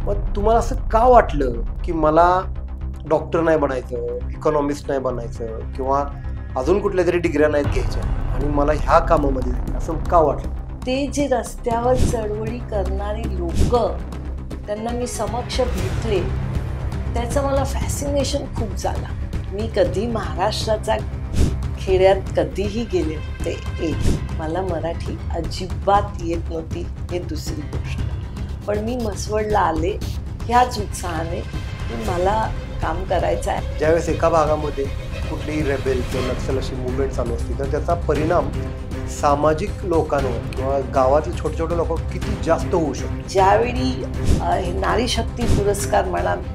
मग तुम्हाला असं का वाटलं की मला डॉक्टर नाही बनायचं, इकॉनॉमिस्ट नाही बनायचं किंवा अजून कुठल्या तरी डिग्र्या नाहीत घ्यायच्या आणि मला ह्या कामामध्ये जायचं असं का वाटलं? ते जे रस्त्यावर चळवळी करणारी लोक त्यांना मी समक्ष भेटले त्याचं मला फॅसिनेशन खूप झाला. मी कधी महाराष्ट्राचा खेड्यात कधीही गेले नव्हते. एक मला मराठी अजिबात येत नव्हती, हे दुसरी गोष्ट. पण मी म्हसवडला आले ह्याच उत्साहाने की मला काम करायचं आहे. ज्यावेळेस एका भागामध्ये कुठलीही रेबेल किंवा नक्षल अशी मुवमेंट चालू असते तर त्याचा परिणाम सामाजिक लोकांवर किंवा गावातले छोटे छोटे लोक किती जास्त होऊ शकतो. ज्यावेळी नारी शक्ती पुरस्कार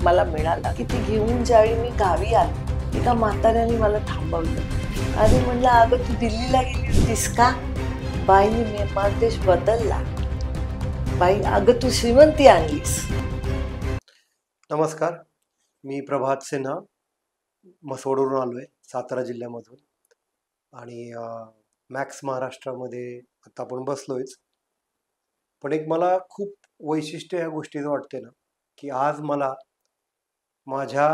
मला मिळाला की ती घेऊन ज्यावेळी मी गावी आले एका म्हाताऱ्याने मला थांबवलं. अरे म्हणलं, अगं तू दिल्लीला गेली होतीस का? बाईने मार्गदेश बदलला. बाई, अगं तू श्रीमंती आणलीस. नमस्कार, मी प्रभात सिन्हा, म्हसवडवरून आलोय, सातारा जिल्ह्यामधून. आणि मॅक्स महाराष्ट्रामध्ये आता आपण बसलोयच. पण एक मला खूप वैशिष्ट्य ह्या गोष्टीचं वाटते ना की आज मला माझ्या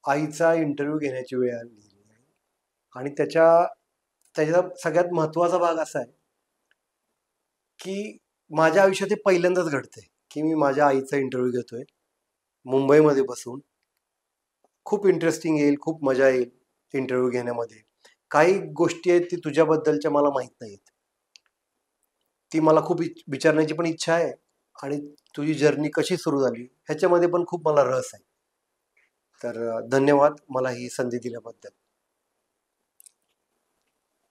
आईचा इंटरव्ह्यू घेण्याची वेळ आली आणि त्याचा सगळ्यात महत्त्वाचा भाग असा आहे की माझ्या आयुष्यात हे पहिल्यांदाच घडतंय की मी माझ्या आईचा इंटरव्ह्यू घेतोय मुंबईमध्ये बसून. खूप इंटरेस्टिंग येईल, खूप मजा येईल इंटरव्ह्यू घेण्यामध्ये. काही गोष्टी आहेत ती तुझ्याबद्दलच्या मला माहीत नाहीत, ती मला खूप विचारण्याची पण इच्छा आहे आणि तुझी जर्नी कशी सुरू झाली ह्याच्यामध्ये पण खूप मला रस आहे. तर धन्यवाद मला ही संधी दिल्याबद्दल.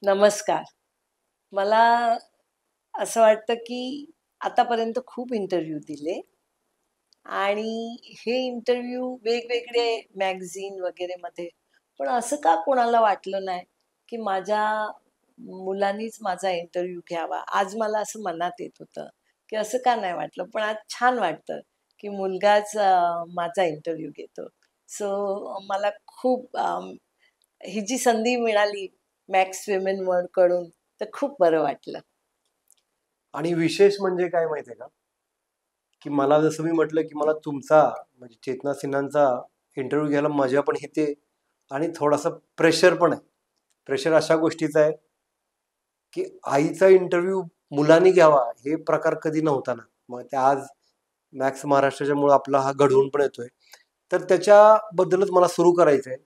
नमस्कार. मला असं वाटतं की आतापर्यंत खूप इंटरव्ह्यू दिले आणि हे इंटरव्ह्यू वेगवेगळे मॅगझीन वगैरे मध्ये, पण असं का कोणाला वाटलं नाही की माझ्या मुलांनीच माझा इंटरव्ह्यू घ्यावा. आज मला असं मनात येत होतं की असं का नाही वाटलं, पण आज छान वाटतं की मुलगाच माझा इंटरव्ह्यू घेतो. सो मला खूप ही जी संधी मिळाली मॅक्स विमेन वर्ल्ड कडून तर खूप बरं वाटलं. आणि विशेष म्हणजे काय माहिती आहे का की मला जसं मी म्हटलं की मला तुमचा म्हणजे चेतना सिन्हांचा इंटरव्ह्यू घ्यायला मजा पण येते आणि थोडासा प्रेशर पण आहे. प्रेशर अशा गोष्टीचा आहे की आईचा इंटरव्ह्यू मुलांनी घ्यावा हे प्रकार कधी नव्हता ना. मग ते आज मॅक्स महाराष्ट्राच्या मुळे आपला हा घडवून पण येतोय. तर त्याच्याबद्दलच मला सुरू करायचं आहे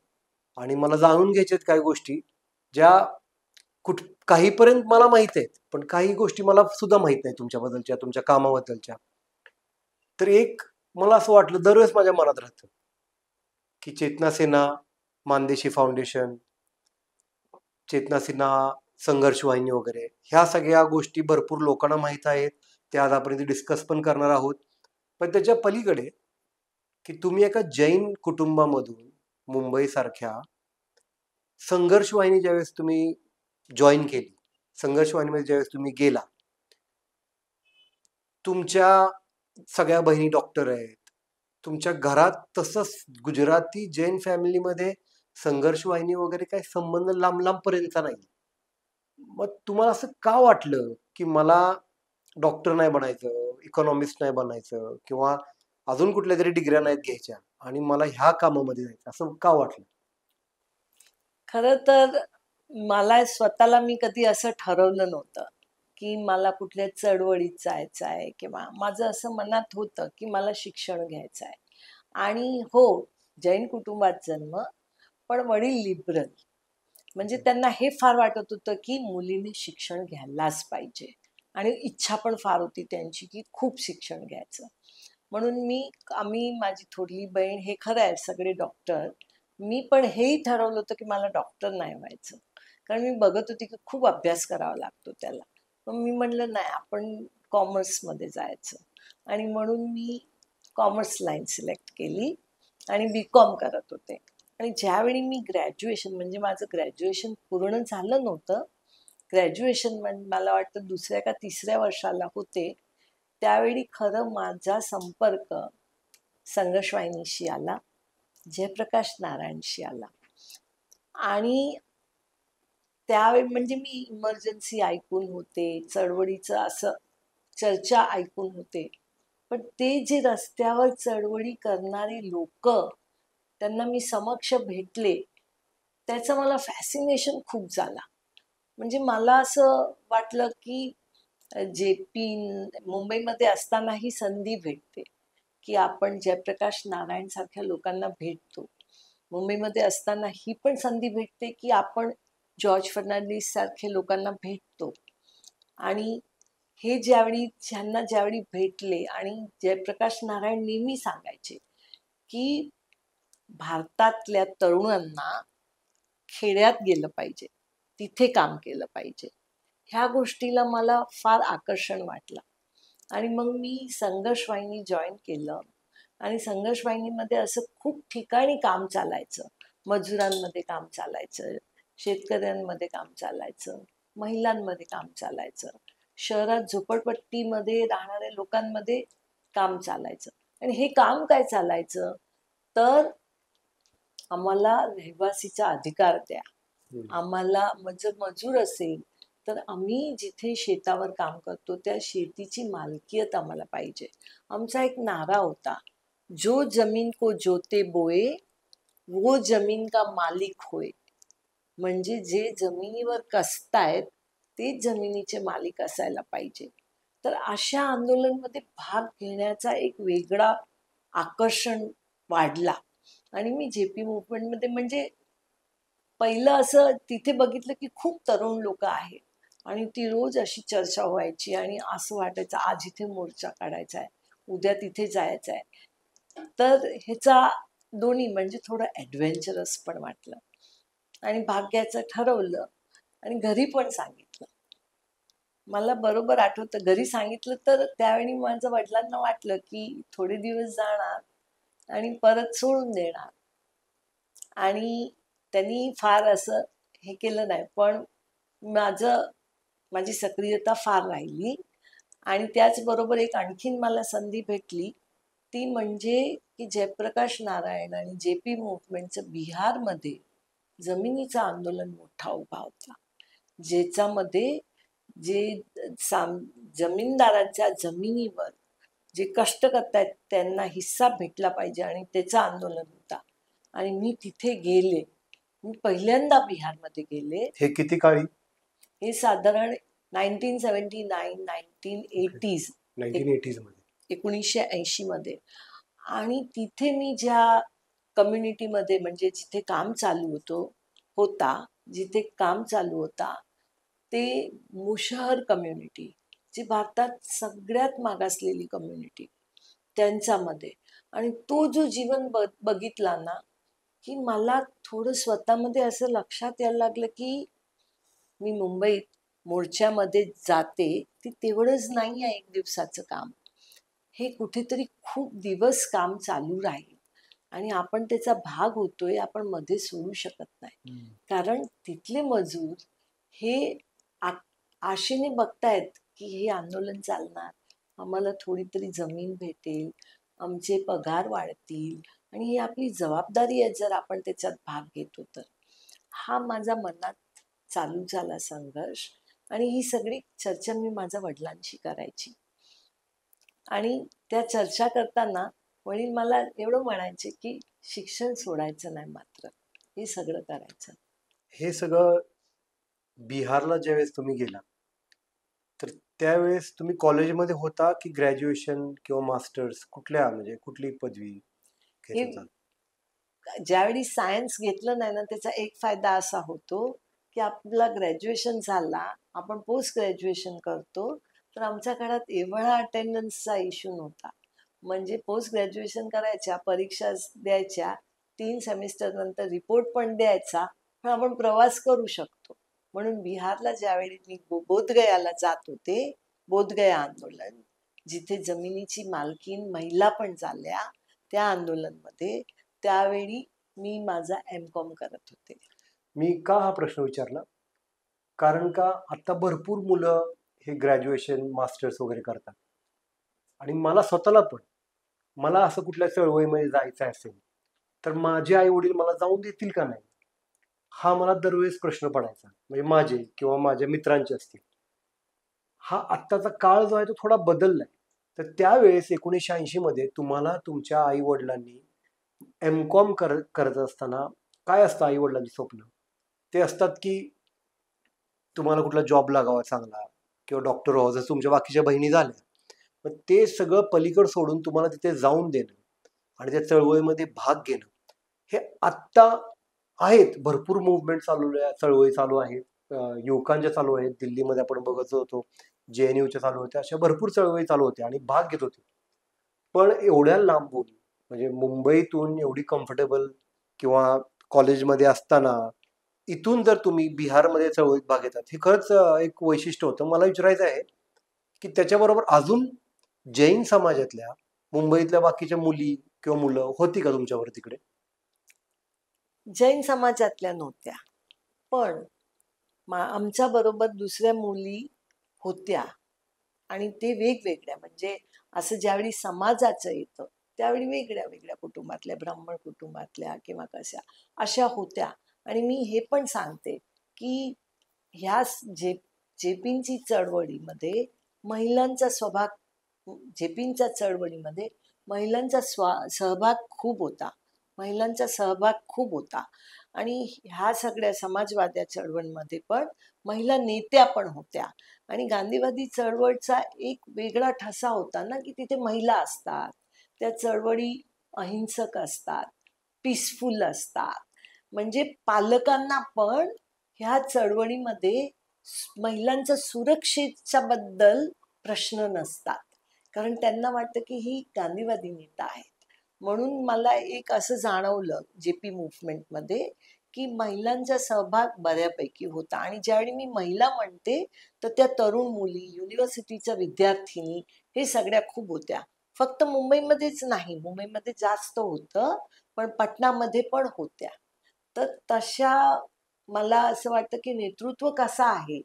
आणि मला जाणून घ्यायच्या आहेत काही गोष्टी ज्या काहीपर्यंत मला माहित आहेत, पण काही गोष्टी मला सुद्धा माहित नाही तुमच्याबद्दलच्या, तुमच्या कामाबद्दलच्या. तर एक मला असं वाटलं, दरवेळेस माझ्या मनात राहतं की चेतना सिन्हा, मानदेशी फाउंडेशन, चेतना सिन्हा संघर्ष वाहिनी वगैरे ह्या सगळ्या गोष्टी भरपूर लोकांना माहीत आहेत. ते आज आपण डिस्कस पण करणार आहोत. पण त्याच्या पलीकडे की तुम्ही एका जैन कुटुंबामधून मुंबईसारख्या संघर्ष वाहिनी ज्यावेळेस तुम्ही जॉईन केली, संघर्ष वाहिनीमध्ये ज्यावेळेस तुम्ही गेला, तुमच्या सगळ्या बहिणी डॉक्टर आहेत, तुमच्या घरात तसंच गुजराती जैन फॅमिलीमध्ये संघर्ष वाहिनी वगैरे काही संबंध लांब लांबपर्यंतचा नाही. मग तुम्हाला असं का वाटलं की मला डॉक्टर नाही बनायचं, इकॉनॉमिस्ट नाही बनायचं किंवा अजून कुठल्या तरी डिग्र्या नाहीत घ्यायच्या आणि मला ह्या कामामध्ये जायचं असं का वाटलं? खरं तर मला स्वतःला मी कधी असं ठरवलं नव्हतं की मला कुठल्या चळवळीत जायचं आहे किंवा माझं असं मनात होतं की मला शिक्षण घ्यायचं आहे. आणि हो, जैन कुटुंबात जन्म, पण वडील लिबरल. म्हणजे त्यांना हे फार वाटत होतं की मुलीने शिक्षण घ्यायलाच पाहिजे आणि इच्छा पण फार होती त्यांची की खूप शिक्षण घ्यायचं. म्हणून आम्ही माझी थोरली बहीण, हे खरं आहे सगळे डॉक्टर, मी पण हेही ठरवलं होतं की मला डॉक्टर नाही व्हायचं, कारण मी बघत होती की खूप अभ्यास करावा लागतो त्याला. मग मी म्हणलं नाही, आपण कॉमर्समध्ये जायचं. आणि म्हणून मी कॉमर्स लाईन सिलेक्ट केली आणि बी.कॉम करत होते. आणि ज्यावेळी मी ग्रॅज्युएशन, म्हणजे माझं ग्रॅज्युएशन पूर्ण झालं नव्हतं, ग्रॅज्युएशन मला वाटतं दुसऱ्या का तिसऱ्या वर्षाला होते, त्यावेळी खरं माझा संपर्क संघर्ष वाहिनीशी आला, जयप्रकाश नारायणशी आला. आणि त्यावेळी म्हणजे मी इमर्जन्सी ऐकून होते, चळवळीचं असं चर्चा ऐकून होते, पण ते जे रस्त्यावर चळवळी करणारे लोक, त्यांना मी समक्ष भेटले, त्याचं मला फॅसिनेशन खूप झाला. म्हणजे मला असं वाटलं की जे पी मुंबईमध्ये असताना ही संधी भेटते की आपण जयप्रकाश नारायण सारख्या लोकांना भेटतो. मुंबईमध्ये असताना ही पण संधी भेटते की आपण जॉर्ज फर्नांडिस सारखे लोकांना भेटतो. आणि हे ज्यावेळी भेटले, आणि जयप्रकाश नारायण नेहमी सांगायचे की भारतातल्या तरुणांना खेड्यात गेलं पाहिजे, तिथे काम केलं पाहिजे. ह्या गोष्टीला मला फार आकर्षण वाटलं. आणि मग मी संघर्ष वाहिनी जॉईन केलं. आणि संघर्ष वाहिनीमध्ये असं खूप ठिकाणी काम चालायचं. मजुरांमध्ये काम चालायचं, शेतकऱ्यांमध्ये काम चालायचं, महिलांमध्ये काम चालायचं, शहरात झोपडपट्टीमध्ये राहणाऱ्या लोकांमध्ये काम चालायचं. आणि हे काम काय चालायचं तर आम्हाला रहिवासीचा अधिकार द्या, आम्हाला मजूर असेल तर आम्ही जिथे शेतावर काम करतो त्या शेतीची मालकीयत आम्हाला पाहिजे. आमचा एक नारा होता, जो जमीन को जोते बोए वो जमीन का मालिक होय. म्हणजे जे जमिनीवर कसतायत ते जमिनीचे मालिक असायला पाहिजे. तर अशा आंदोलनामध्ये भाग घेण्याचा एक वेगळा आकर्षण वाढला. आणि मी जेपी मुवमेंटमध्ये म्हणजे पहिलं असं तिथे बघितलं की खूप तरुण लोक आहेत आणि ती रोज अशी चर्चा व्हायची आणि असं वाटायचं आज इथे मोर्चा काढायचा आहे, उद्या तिथे जायचं आहे. तर ह्याचा दोन्ही म्हणजे थोडं ॲडव्हेंचरस पण वाटलं आणि भाग घ्यायचं ठरवलं. आणि घरी पण सांगितलं. मला बरोबर आठवतं घरी सांगितलं तर त्यावेळी माझं वडिलांना वाटलं की थोडे दिवस जाणार आणि परत सोडून देणार. आणि त्यांनी फार असं हे केलं नाही, पण माझी सक्रियता फार राहिली. आणि त्याचबरोबर एक आणखीन मला संधी भेटली, ती म्हणजे की जयप्रकाश नारायण आणि जे पी मुवमेंटचं बिहारमध्ये जमिनीचं आंदोलन मोठा उभा होता, ज्याच्यामध्ये जे जमीनदारांच्या जमिनीवर जे कष्ट करतायत त्यांना हिस्सा भेटला पाहिजे आणि त्याचं आंदोलन होता. आणि मी तिथे गेले. मी पहिल्यांदा बिहारमध्ये गेले. हे किती काळी? हे साधारण 1979 1980s 1980s मध्ये, 1980 मध्ये. आणि तिथे मी ज्या कम्युनिटीमध्ये म्हणजे जिथे काम चालू होता जिथे काम चालू होता ते मुशहर कम्युनिटी, जी भारतात सगळ्यात मागासलेली कम्युनिटी, त्यांच्यामध्ये. आणि तो जो जीवन बघितला ना की मला थोडं स्वतःमध्ये असं लक्षात यायला लागलं की मी मुंबईत मोर्चामध्ये जाते ती तेवढंच नाही आहे एक दिवसाचं काम, हे कुठेतरी खूप दिवस काम चालू राहील आणि आपण त्याचा भाग होतोय, आपण मध्ये सोडू शकत नाही. कारण तिथले मजूर हे आशेने बघतायत की हे आंदोलन चालणार, आम्हाला थोडी तरी जमीन भेटेल, आमचे पगार वाढतील आणि ही आपली जबाबदारी आहे जर आपण त्याच्यात भाग घेतो तर. हा माझा मनात चालू झाला संघर्ष. आणि ही सगळी चर्चा मी माझ्या वडिलांशी करायची. आणि त्या चर्चा करताना वडील मला एवढं म्हणायचे की शिक्षण सोडायचं नाही, मात्र हे सगळं करायचं. हे सगळं बिहारला ज्यावेळेस तुम्ही गेला तर त्यावेळेस तुम्ही कॉलेजमध्ये होता की ग्रॅज्युएशन किंवा मास्टर्स, म्हणजे कुठली पदवी घेत होता? ज्यावेळी सायन्स घेतलं नाही ना त्याचा एक फायदा असा होतो की आपला ग्रॅज्युएशन झाला, आपण पोस्ट ग्रॅज्युएशन करतो, तर आमच्या काळात एवढा अटेंडन्सचा इश्यू नव्हता. म्हणजे पोस्ट ग्रॅज्युएशन करायच्या, परीक्षा द्यायच्या, 3 सेमिस्टर नंतर रिपोर्ट पण द्यायचा, पण आपण प्रवास करू शकतो. म्हणून बिहारला ज्यावेळी मी बोधगयाला जात होते, बोधगया आंदोलन जिथे जमिनीची मालकीन महिला पण झाल्या त्या आंदोलनमध्ये, त्यावेळी मी माझा M.Com करत होते. मी का हा प्रश्न विचारला, कारण का आता भरपूर मुलं हे ग्रॅज्युएशन मास्टर्स वगैरे करतात आणि मला स्वतःला पण, मला असं कुठल्या चळवळीमध्ये जायचं असेल तर माझे आई वडील मला जाऊन देतील का नाही, हा मला दरवेळेस प्रश्न पडायचा. म्हणजे माझे किंवा माझ्या मित्रांचे असतील. हा आत्ताचा काळ जो आहे तो थोडा बदललाय. तर त्यावेळेस 1980 मध्ये तुम्हाला तुमच्या आई वडिलांनी एमकॉम करत असताना काय असतं आई वडिलांची स्वप्न? ते असतात की तुम्हाला कुठला जॉब लागावा चांगला किंवा डॉक्टर व्हावं, जसं तुमच्या बाकीच्या बहिणी झाल्या. पण ते सगळं पलीकड सोडून तुम्हाला तिथे जाऊन देणं आणि त्या चळवळीमध्ये भाग घेणं, हे आत्ता आहेत. भरपूर मुवमेंट चळवळी चालू आहेत. युवकांच्या चालू आहेत. दिल्लीमध्ये आपण बघत होतो, JNUच्या चालू होत्या. अशा भरपूर चळवळी चालू होत्या आणि भाग घेत होते. पण एवढ्या लांबून म्हणजे मुंबईतून एवढी कम्फर्टेबल किंवा कॉलेजमध्ये असताना इथून जर तुम्ही बिहारमध्ये चळवळीत भाग घेतात, हे खरंच एक वैशिष्ट्य होतं. मला विचारायचं आहे की त्याच्याबरोबर अजून जैन समाजातल्या मुंबईतल्या बाकीच्या मुली किंवा मुलं होती का तुमच्यावर तिकडे? जैन समाजातल्या नव्हत्या, पण आमच्या बरोबर दुसऱ्या मुली होत्या आणि ते वेगवेगळ्या, म्हणजे असं ज्यावेळी समाजाचं येतं त्यावेळी वेगळ्या वेगळ्या कुटुंबातल्या, ब्राह्मण कुटुंबातल्या किंवा कशा अशा होत्या. आणि मी हे पण सांगते की ह्या जेपींची चळवळीमध्ये महिलांचा जेपींच्या चळवळीमध्ये महिलांचा सहभाग खूप होता. महिलांचा सहभाग खूप होता. आणि ह्या सगळ्या समाजवाद्या चळवळीमध्ये पण महिला नेत्या पण होत्या. आणि गांधीवादी चळवळचा एक वेगळा ठसा होता ना, की तिथे महिला असतात, त्या चळवळी अहिंसक असतात, पीसफुल असतात. म्हणजे पालकांना पण ह्या चळवळीमध्ये महिलांच्या सुरक्षेच्या बद्दल प्रश्न नसतात, कारण त्यांना वाटतं की ही गांधीवादी नेता आहेत. म्हणून मला एक असं जाणवलं जेपी मुवमेंटमध्ये की महिलांचा सहभाग बऱ्यापैकी होता. आणि ज्यावेळी मी महिला म्हणते तर त्या तरुण मुली, युनिव्हर्सिटीच्या विद्यार्थिनी, हे सगळ्या खूप होत्या. फक्त मुंबईमध्येच नाही, मुंबईमध्ये जास्त होतं, पण पटनामध्ये पण होत्या. तर तशा मला असं वाटतं की नेतृत्व कसा आहे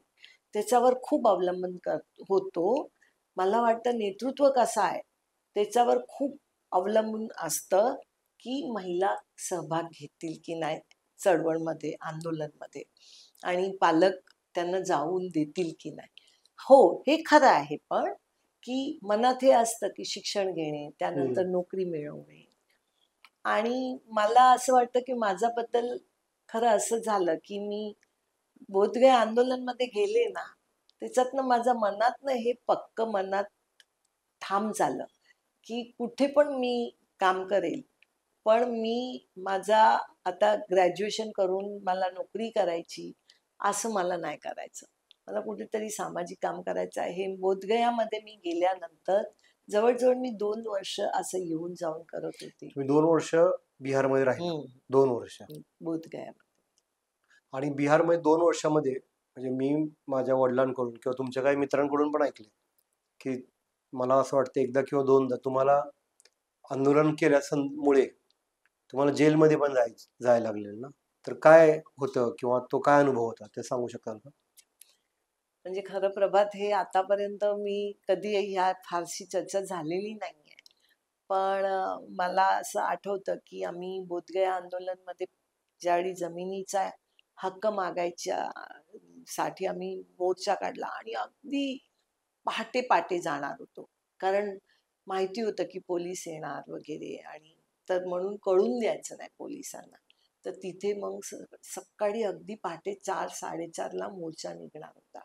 त्याच्यावर खूप अवलंबन होतो. मला वाटतं नेतृत्व कसं आहे त्याच्यावर खूप अवलंबून असतं की महिला सहभाग घेतील की नाही चळवळमध्ये, आंदोलनमध्ये, आणि पालक त्यांना जाऊन देतील की नाही. हो, हे खरं आहे, पण की मनात हे असतं की शिक्षण घेणे, त्यानंतर नोकरी मिळवणे. आणि मला असं वाटतं की माझ्याबद्दल खरं असं झालं की मी बोधगया आंदोलनमध्ये गेले ना, त्याच्यातनं माझ्या मनातनं हे पक्क मनात ठाम झालं की कुठे पण मी काम करेल, पण मी माझा आता ग्रॅज्युएशन करून मला नोकरी करायची असं मला नाही करायचं. मला कुठेतरी सामाजिक काम करायचं आहे. बोधगयामध्ये मी गेल्यानंतर जवळजवळ मी 2 वर्ष असं येऊन जाऊन करत होते. तुम्ही 2 वर्ष बिहारमध्ये राहिला. 2 वर्ष. बोधगयामध्ये. आणि बिहारमध्ये 2 वर्षामध्ये म्हणजे मी माझ्या वडिलांकडून किंवा तुमच्या काही मित्रांकडून पण ऐकले की मला असं वाटतं एकदा किंवा दोनदा तुम्हाला आंदोलन केल्यामुळे तुम्हाला जेलमध्ये पण जायला लागलेलं ना. तर काय होतं किंवा तो काय अनुभव होता ते सांगू शकाल का? म्हणजे खरं प्रभात, हे आतापर्यंत मी कधी ह्या फारशी चर्चा झालेली नाहीये. पण मला असं आठवतं की आम्ही बोधगया आंदोलनमध्ये ज्यावेळी जमिनीचा हक्क मागायच्या साठी आम्ही मोर्चा काढला आणि अगदी पहाटे पहाटे जाणार होतो, कारण माहिती होतं की पोलीस येणार वगैरे, आणि तर म्हणून कळून द्यायचं नाही पोलिसांना. तर तिथे मग सकाळी अगदी पहाटे 4-4:30ला मोर्चा निघणार होता.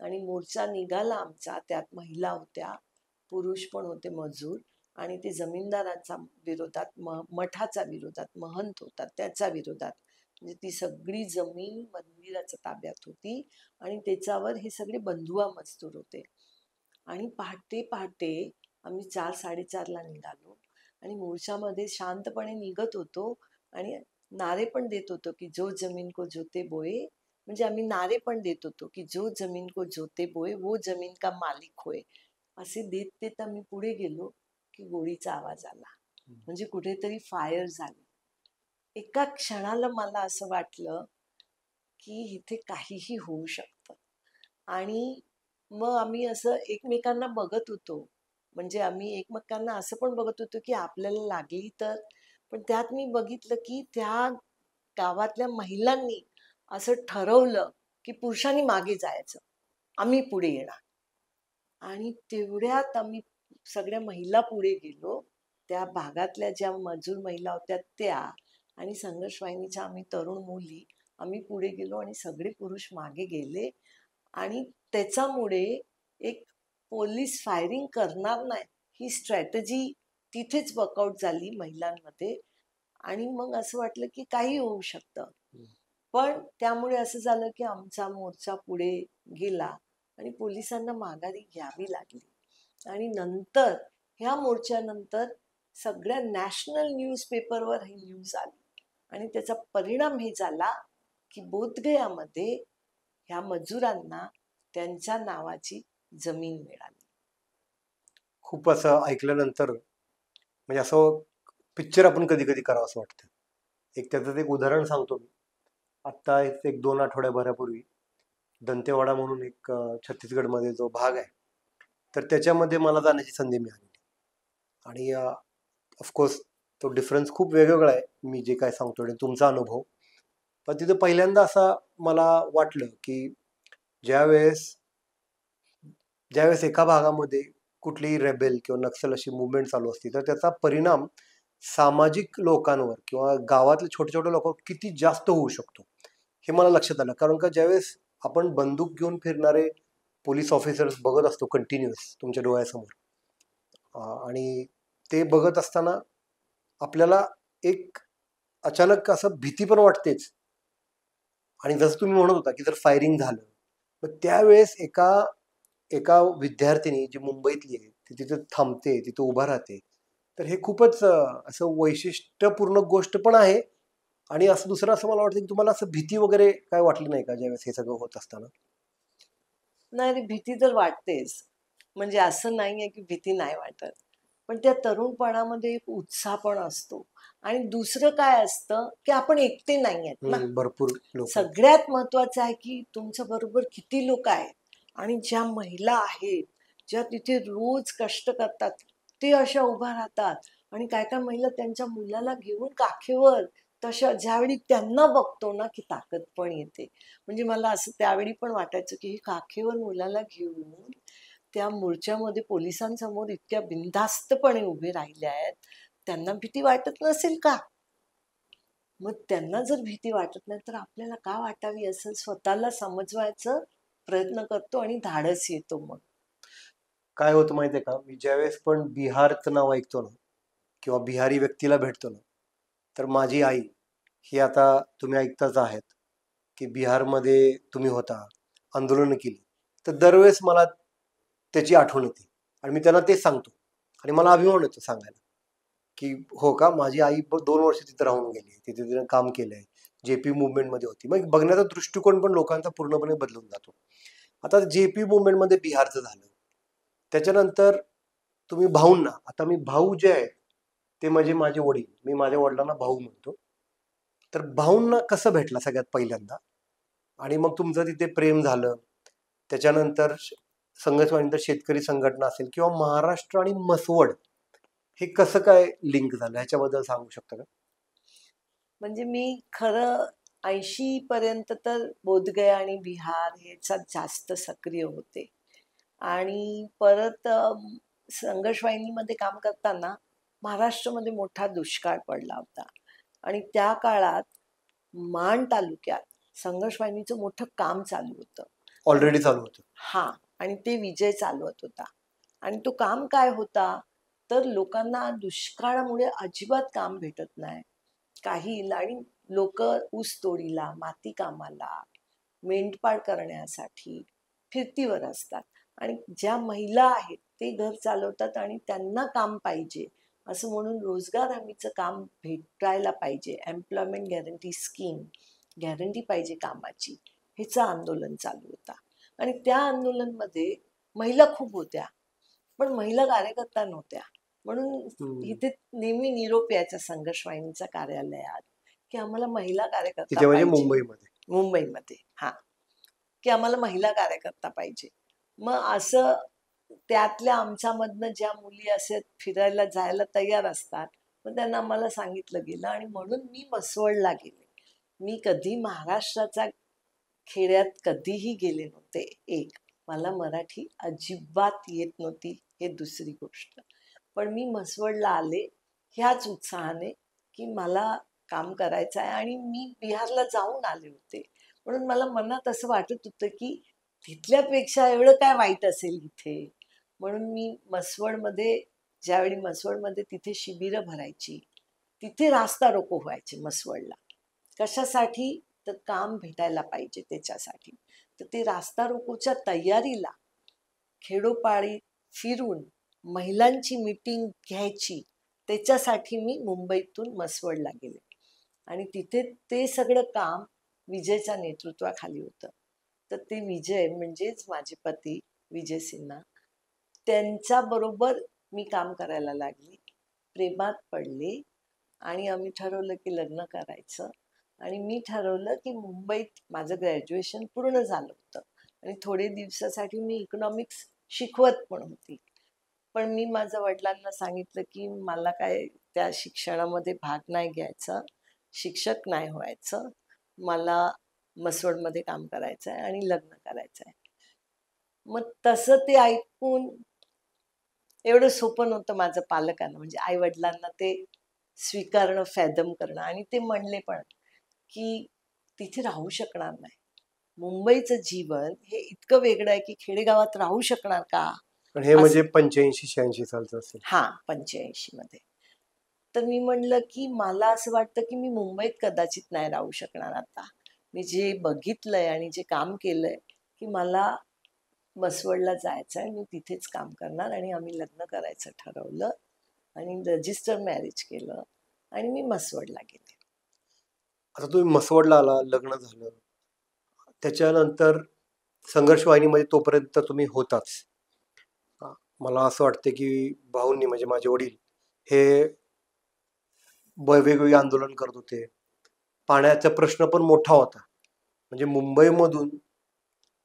आणि मोर्चा निघाला आमचा, त्यात महिला होत्या, पुरुष पण होते, मजूर. आणि ते जमीनदारांच्या विरोधात, मठाच्या विरोधात, महंत होता त्याच्या विरोधात. म्हणजे ती सगळी जमीन मंदिराच्या ताब्यात होती आणि त्याच्यावर हे सगळे बंधुआ मजदूर होते. आणि पहाटे पहाटे आम्ही 4-4:30ला निघालो आणि मोर्चामध्ये शांतपणे निघत होतो आणि नारे पण देत होतो की जो जमीन को जोते बोए, म्हणजे आम्ही नारे पण देत होतो की जो जमीन को जोते बोए वो जमीन का मालिक होय. असे देत देत आम्ही पुढे गेलो की गोळीचा आवाज आला, म्हणजे कुठेतरी फायर झाली. एका क्षणाला मला असं वाटलं की इथे काहीही होऊ शकतं. आणि मग आम्ही असं एकमेकांना बघत होतो, म्हणजे आम्ही एकमेकांना असं पण बघत होतो की आपल्याला लागली तर. पण त्यात मी बघितलं की त्या गावातल्या महिलांनी असं ठरवलं की पुरुषांनी मागे जायचं, आम्ही पुढे येणार. आणि तेवढ्यात आम्ही सगळ्या महिला पुढे गेलो. त्या भागातल्या ज्या मजूर महिला होत्या त्या आणि संघर्ष वाहिनीच्या आम्ही तरुण मुली आम्ही पुढे गेलो आणि सगळे पुरुष मागे गेले आणि त्याच्यामुळे एक पोलीस फायरिंग करणार नाही ही स्ट्रॅटेजी तिथेच वर्कआउट झाली महिलांमध्ये. आणि मग असं वाटलं की काही होऊ शकतं. पण त्यामुळे असं झालं की आमचा मोर्चा पुढे गेला आणि पोलिसांना माघारी घ्यावी लागली. आणि नंतर ह्या मोर्चानंतर सगळ्या नॅशनल न्यूजपेपरवर ही न्यूज आली आणि त्याचा परिणाम हे झाला की बोधगयामध्ये ह्या मजुरांना त्यांच्या नावाची जमीन मिळाली. खूप असं ऐकल्यानंतर म्हणजे असं पिक्चर आपण कधी कधी करावं असं वाटतं. एक त्याचं एक उदाहरण सांगतो मी. आत्ता एक 2 आठवड्याभरापूर्वी दंतेवाडा म्हणून एक छत्तीसगडमध्ये जो भाग आहे तर त्याच्यामध्ये मला जाण्याची संधी मिळाली आणि ऑफकोर्स तो डिफरन्स खूप वेगवेगळा आहे मी जे काय सांगतो आणि तुमचा अनुभव. पण तिथं पहिल्यांदा असं मला वाटलं की ज्यावेळेस एका भागामध्ये कुठलीही रेबेल किंवा नक्सल अशी मुवमेंट चालू असते तर त्याचा परिणाम सामाजिक लोकांवर किंवा गावातले छोटे छोटे लोक किती जास्त होऊ शकतो हे मला लक्षात आलं. कारण का ज्यावेळेस आपण बंदूक घेऊन फिरणारे पोलीस ऑफिसर्स बघत असतो कंटिन्युअस तुमच्या डोळ्यासमोर आणि ते बघत असताना आपल्याला एक अचानक असं भीती पण वाटतेच. आणि जसं तुम्ही म्हणत होता की जर फायरिंग झालं तर त्यावेळेस एका विद्यार्थिनी जी मुंबईतली आहे ती तिथे थांबते तिथे उभा राहते. तर हे खूपच असं वैशिष्ट्यपूर्ण गोष्ट पण आहे. आणि असं दुसरं असं मला वाटतं की तुम्हाला असं भीती वगैरे काय वाटली नाही का ज्यावेळेस हे सगळं होत असताना? नाही रे, भीती तर वाटतेच. म्हणजे असं नाहीये की भीती नाही वाटत. पण त्या तरुणपणामध्ये एक उत्साह पण असतो. आणि दुसरं काय असतं की आपण एकटे नाही आहेत ना. भरपूर लोक आहेत. सगळ्यात महत्वाचं आहे की तुमच्या बरोबर किती लोक आहेत आणि ज्या महिला आहेत ज्या तिथे रोज कष्ट करतात ते अशा उभा राहतात. आणि काय काय महिला त्यांच्या मुलाला घेऊन काखेवर तशा ज्यावेळी त्यांना बघतो ना की ताकद पण येते. म्हणजे मला असं त्यावेळी पण वाटायचं की हे काखेवर मुलाला घेऊन त्या मोर्चामध्ये पोलिसांसमोर इतक्या बिनधास्तपणे उभे राहिले आहेत, त्यांना भीती वाटत नसेल का? मग त्यांना जर भीती वाटत नाही तर आपल्याला का वाटावी असं स्वतःला समजवायचं प्रयत्न करतो आणि धाडस येतो. मग काय होतं माहितीये का मी ज्यावेळेस पण बिहारचं नाव ऐकतो ना किंवा बिहारी व्यक्तीला भेटतो ना तर माझी आई ही आता तुम्ही ऐकताच आहेत की बिहारमध्ये तुम्ही होता आंदोलनं केली तर दरवेळेस मला त्याची आठवण येते आणि मी त्यांना तेच सांगतो आणि मला अभिमान येतो सांगायला की हो का माझी आई 2 वर्ष तिथे राहून गेली तिथे तिने काम केलंय. जेपी मुवमेंटमध्ये होती मग बघण्याचा दृष्टिकोन पण लोकांचा पूर्णपणे बदलून जातो. आता जेपी मुवमेंटमध्ये बिहारचं झालं त्याच्यानंतर तुम्ही भाऊंना आता मी भाऊ जे आहेत ते म्हणजे माझे वडील मी माझ्या वडिलांना भाऊ म्हणतो. तर भाऊंना कसं भेटला सगळ्यात पहिल्यांदा आणि मग तुमचं तिथे प्रेम झालं. त्याच्यानंतर संघर्षवाणीनंतर शेतकरी संघटना असेल किंवा महाराष्ट्र आणि मसवड हे कसं काय लिंक झालं ह्याच्याबद्दल सांगू शकता का? म्हणजे मी खरं 80 पर्यंत तर बोधगया आणि बिहार ह्याच्यात जास्त सक्रिय होते. आणि परत संघर्ष वाहिनीमध्ये काम करताना महाराष्ट्रामध्ये मोठा दुष्काळ पडला होता आणि त्या काळात माण तालुक्यात संघर्ष वाहिनीचं मोठं काम चालू होतं. ऑलरेडी चालू होतं. हा, आणि ते विजय चालवत होता. आणि तो काम काय होता तर लोकांना दुष्काळामुळे अजिबात काम भेटत नाही काही. आणि लोक ऊस तोडीला माती कामाला मेंढपाळ करण्यासाठी फिरतीवर असतात. आणि ज्या महिला आहेत ते घर चालवतात आणि त्यांना काम पाहिजे असं म्हणून रोजगार हमीचं काम भेटायला पाहिजे, एम्प्लॉयमेंट गॅरंटी स्कीम गॅरंटी पाहिजे कामाची, ह्याचं आंदोलन चालू होता. आणि त्या आंदोलनमध्ये महिला खूप होत्या पण महिला कार्यकर्ता नव्हत्या. म्हणून इथे नेहमी निरोप यायचा संघर्ष वाहिनीच्या कार्यालयात की आम्हाला महिला कार्यकर्ता तिथे म्हणजे पाहिजे. मुंबईमध्ये हा, की आम्हाला महिला कार्यकर्ता पाहिजे. मग असं त्यातल्या आमच्यामधनं ज्या मुली असे फिरायला जायला तयार असतात मग त्यांना आम्हाला सांगितलं गेलं. आणि म्हणून मी मसवडला गेले. मी कधी महाराष्ट्राच्या खेड्यात कधीही गेले नव्हते. मला मराठी अजिबात येत नव्हती हे दुसरी गोष्ट. पण मी म्हसवडला आले ह्याच उत्साहाने की मला काम करायचं आहे आणि मी बिहारला जाऊन आले होते. म्हणून मला मनात असं वाटत होतं की तिथल्यापेक्षा एवढं काय वाईट असेल इथे. म्हणून मी म्हसवडमध्ये ज्यावेळी म्हसवडमध्ये तिथे शिबिरं भरायची, तिथे रास्ता रोको व्हायचे म्हसवडला. कशासाठी? तर काम भेटायला पाहिजे त्याच्यासाठी. तर ते रास्ता रोकोच्या तयारीला खेडोपाडी फिरून महिलांची मीटिंग घ्यायची, त्याच्यासाठी मी मुंबईतून म्हसवडला गेले आणि तिथे ते सगळं काम विजयच्या नेतृत्वाखाली होतं. तर ते विजय म्हणजेच माझे पती विजय सिन्हा, त्यांच्या बरोबर मी काम करायला लागली. प्रेमात पडले आणि आम्ही ठरवलं की लग्न करायचं. आणि मी ठरवलं की मुंबईत माझं ग्रॅज्युएशन पूर्ण झालं होतं आणि थोडे दिवसासाठी मी इकॉनॉमिक्स शिकवत पण होती. पण मी माझ्या वडिलांना सांगितलं की मला काय त्या शिक्षणामध्ये भाग नाही घ्यायचा, शिक्षक नाही व्हायचं, मला म्हसवडमध्ये काम करायचं आहे आणि लग्न करायचं आहे. मग तसं ते ऐकून एवढं सोपं नव्हतं माझं पालकांना, म्हणजे आई वडिलांना ते स्वीकारणं, फॅदम करणं. आणि ते म्हणले पण की तिथे राहू शकणार नाही. मुंबईचं जीवन हे इतकं वेगळं आहे की खेडेगावात राहू शकणार का? पण हे म्हणजे 85-86 सालचं असेल. हा, 85 मध्ये. तर मी म्हणलं की मला असं वाटतं की मी मुंबईत कदाचित नाही राहू शकणार आता. मी जे बघितलंय आणि जे काम केलंय की मला म्हसवडला जायचं आहे, मी तिथेच काम करणार. आणि आम्ही लग्न करायचं ठरवलं आणि रजिस्टर मॅरेज केलं आणि मी म्हसवडला गेले. आता तुम्ही म्हसवडला आला, लग्न झालं, त्याच्यानंतर संघर्ष वाहिनीमध्ये तोपर्यंत तुम्ही होताच. मला असं वाटतं की भाऊंनी म्हणजे माझे वडील हे वेगवेगळे आंदोलन करत होते. पाण्याचा प्रश्न पण मोठा होता. म्हणजे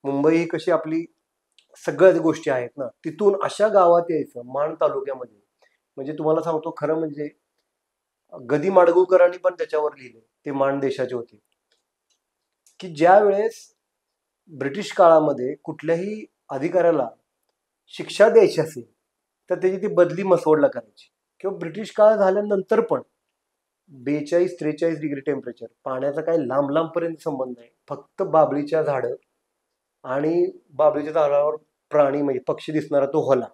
मुंबई ही कशी आपली सगळ्याच गोष्टी आहेत ना, तिथून अशा गावात यायचं माण तालुक्यामध्ये. म्हणजे तुम्हाला सांगतो खरं म्हणजे गदी माडगूळकरांनी पण त्याच्यावर लिहिले, ते माण देशाचे होते, की ज्या वेळेस ब्रिटिश काळामध्ये कुठल्याही अधिकाऱ्याला शिक्षा द्यायची असेल तर त्याची ती बदली म्हसवडला करायची. किंवा ब्रिटिश काळ झाल्यानंतर पण 42-43 डिग्री टेम्परेचर, पाण्याचा काही लांब लांब पर्यंत संबंध नाही, फक्त बाबळीच्या झाडं आणि बाबळीच्या झाडावर प्राणी म्हणजे पक्षी दिसणारा तो होला.